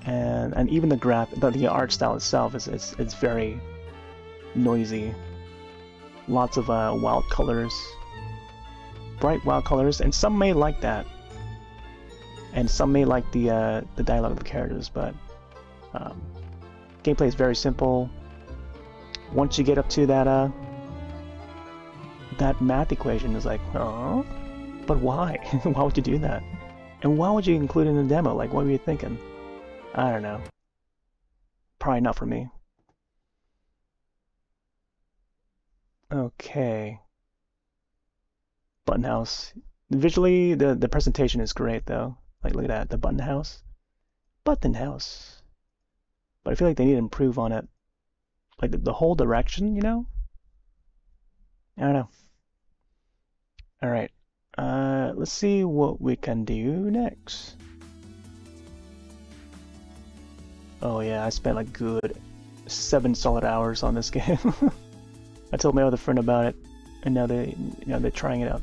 and even the art style itself is very noisy. Lots of wild colors, bright wild colors, and some may like that, and some may like the dialogue of the characters. But gameplay is very simple. Once you get up to that math equation, is like, oh, but why? Why would you do that? And why would you include it in a demo? Like, what were you thinking? I don't know. Probably not for me. Okay. Button house. Visually, the presentation is great, though. Like, look at that, the button house. Button house. But I feel like they need to improve on it. Like, the whole direction, I don't know. Alright. Let's see what we can do next. Oh yeah, I spent a good 7 solid hours on this game. I told my other friend about it, and now they're trying it out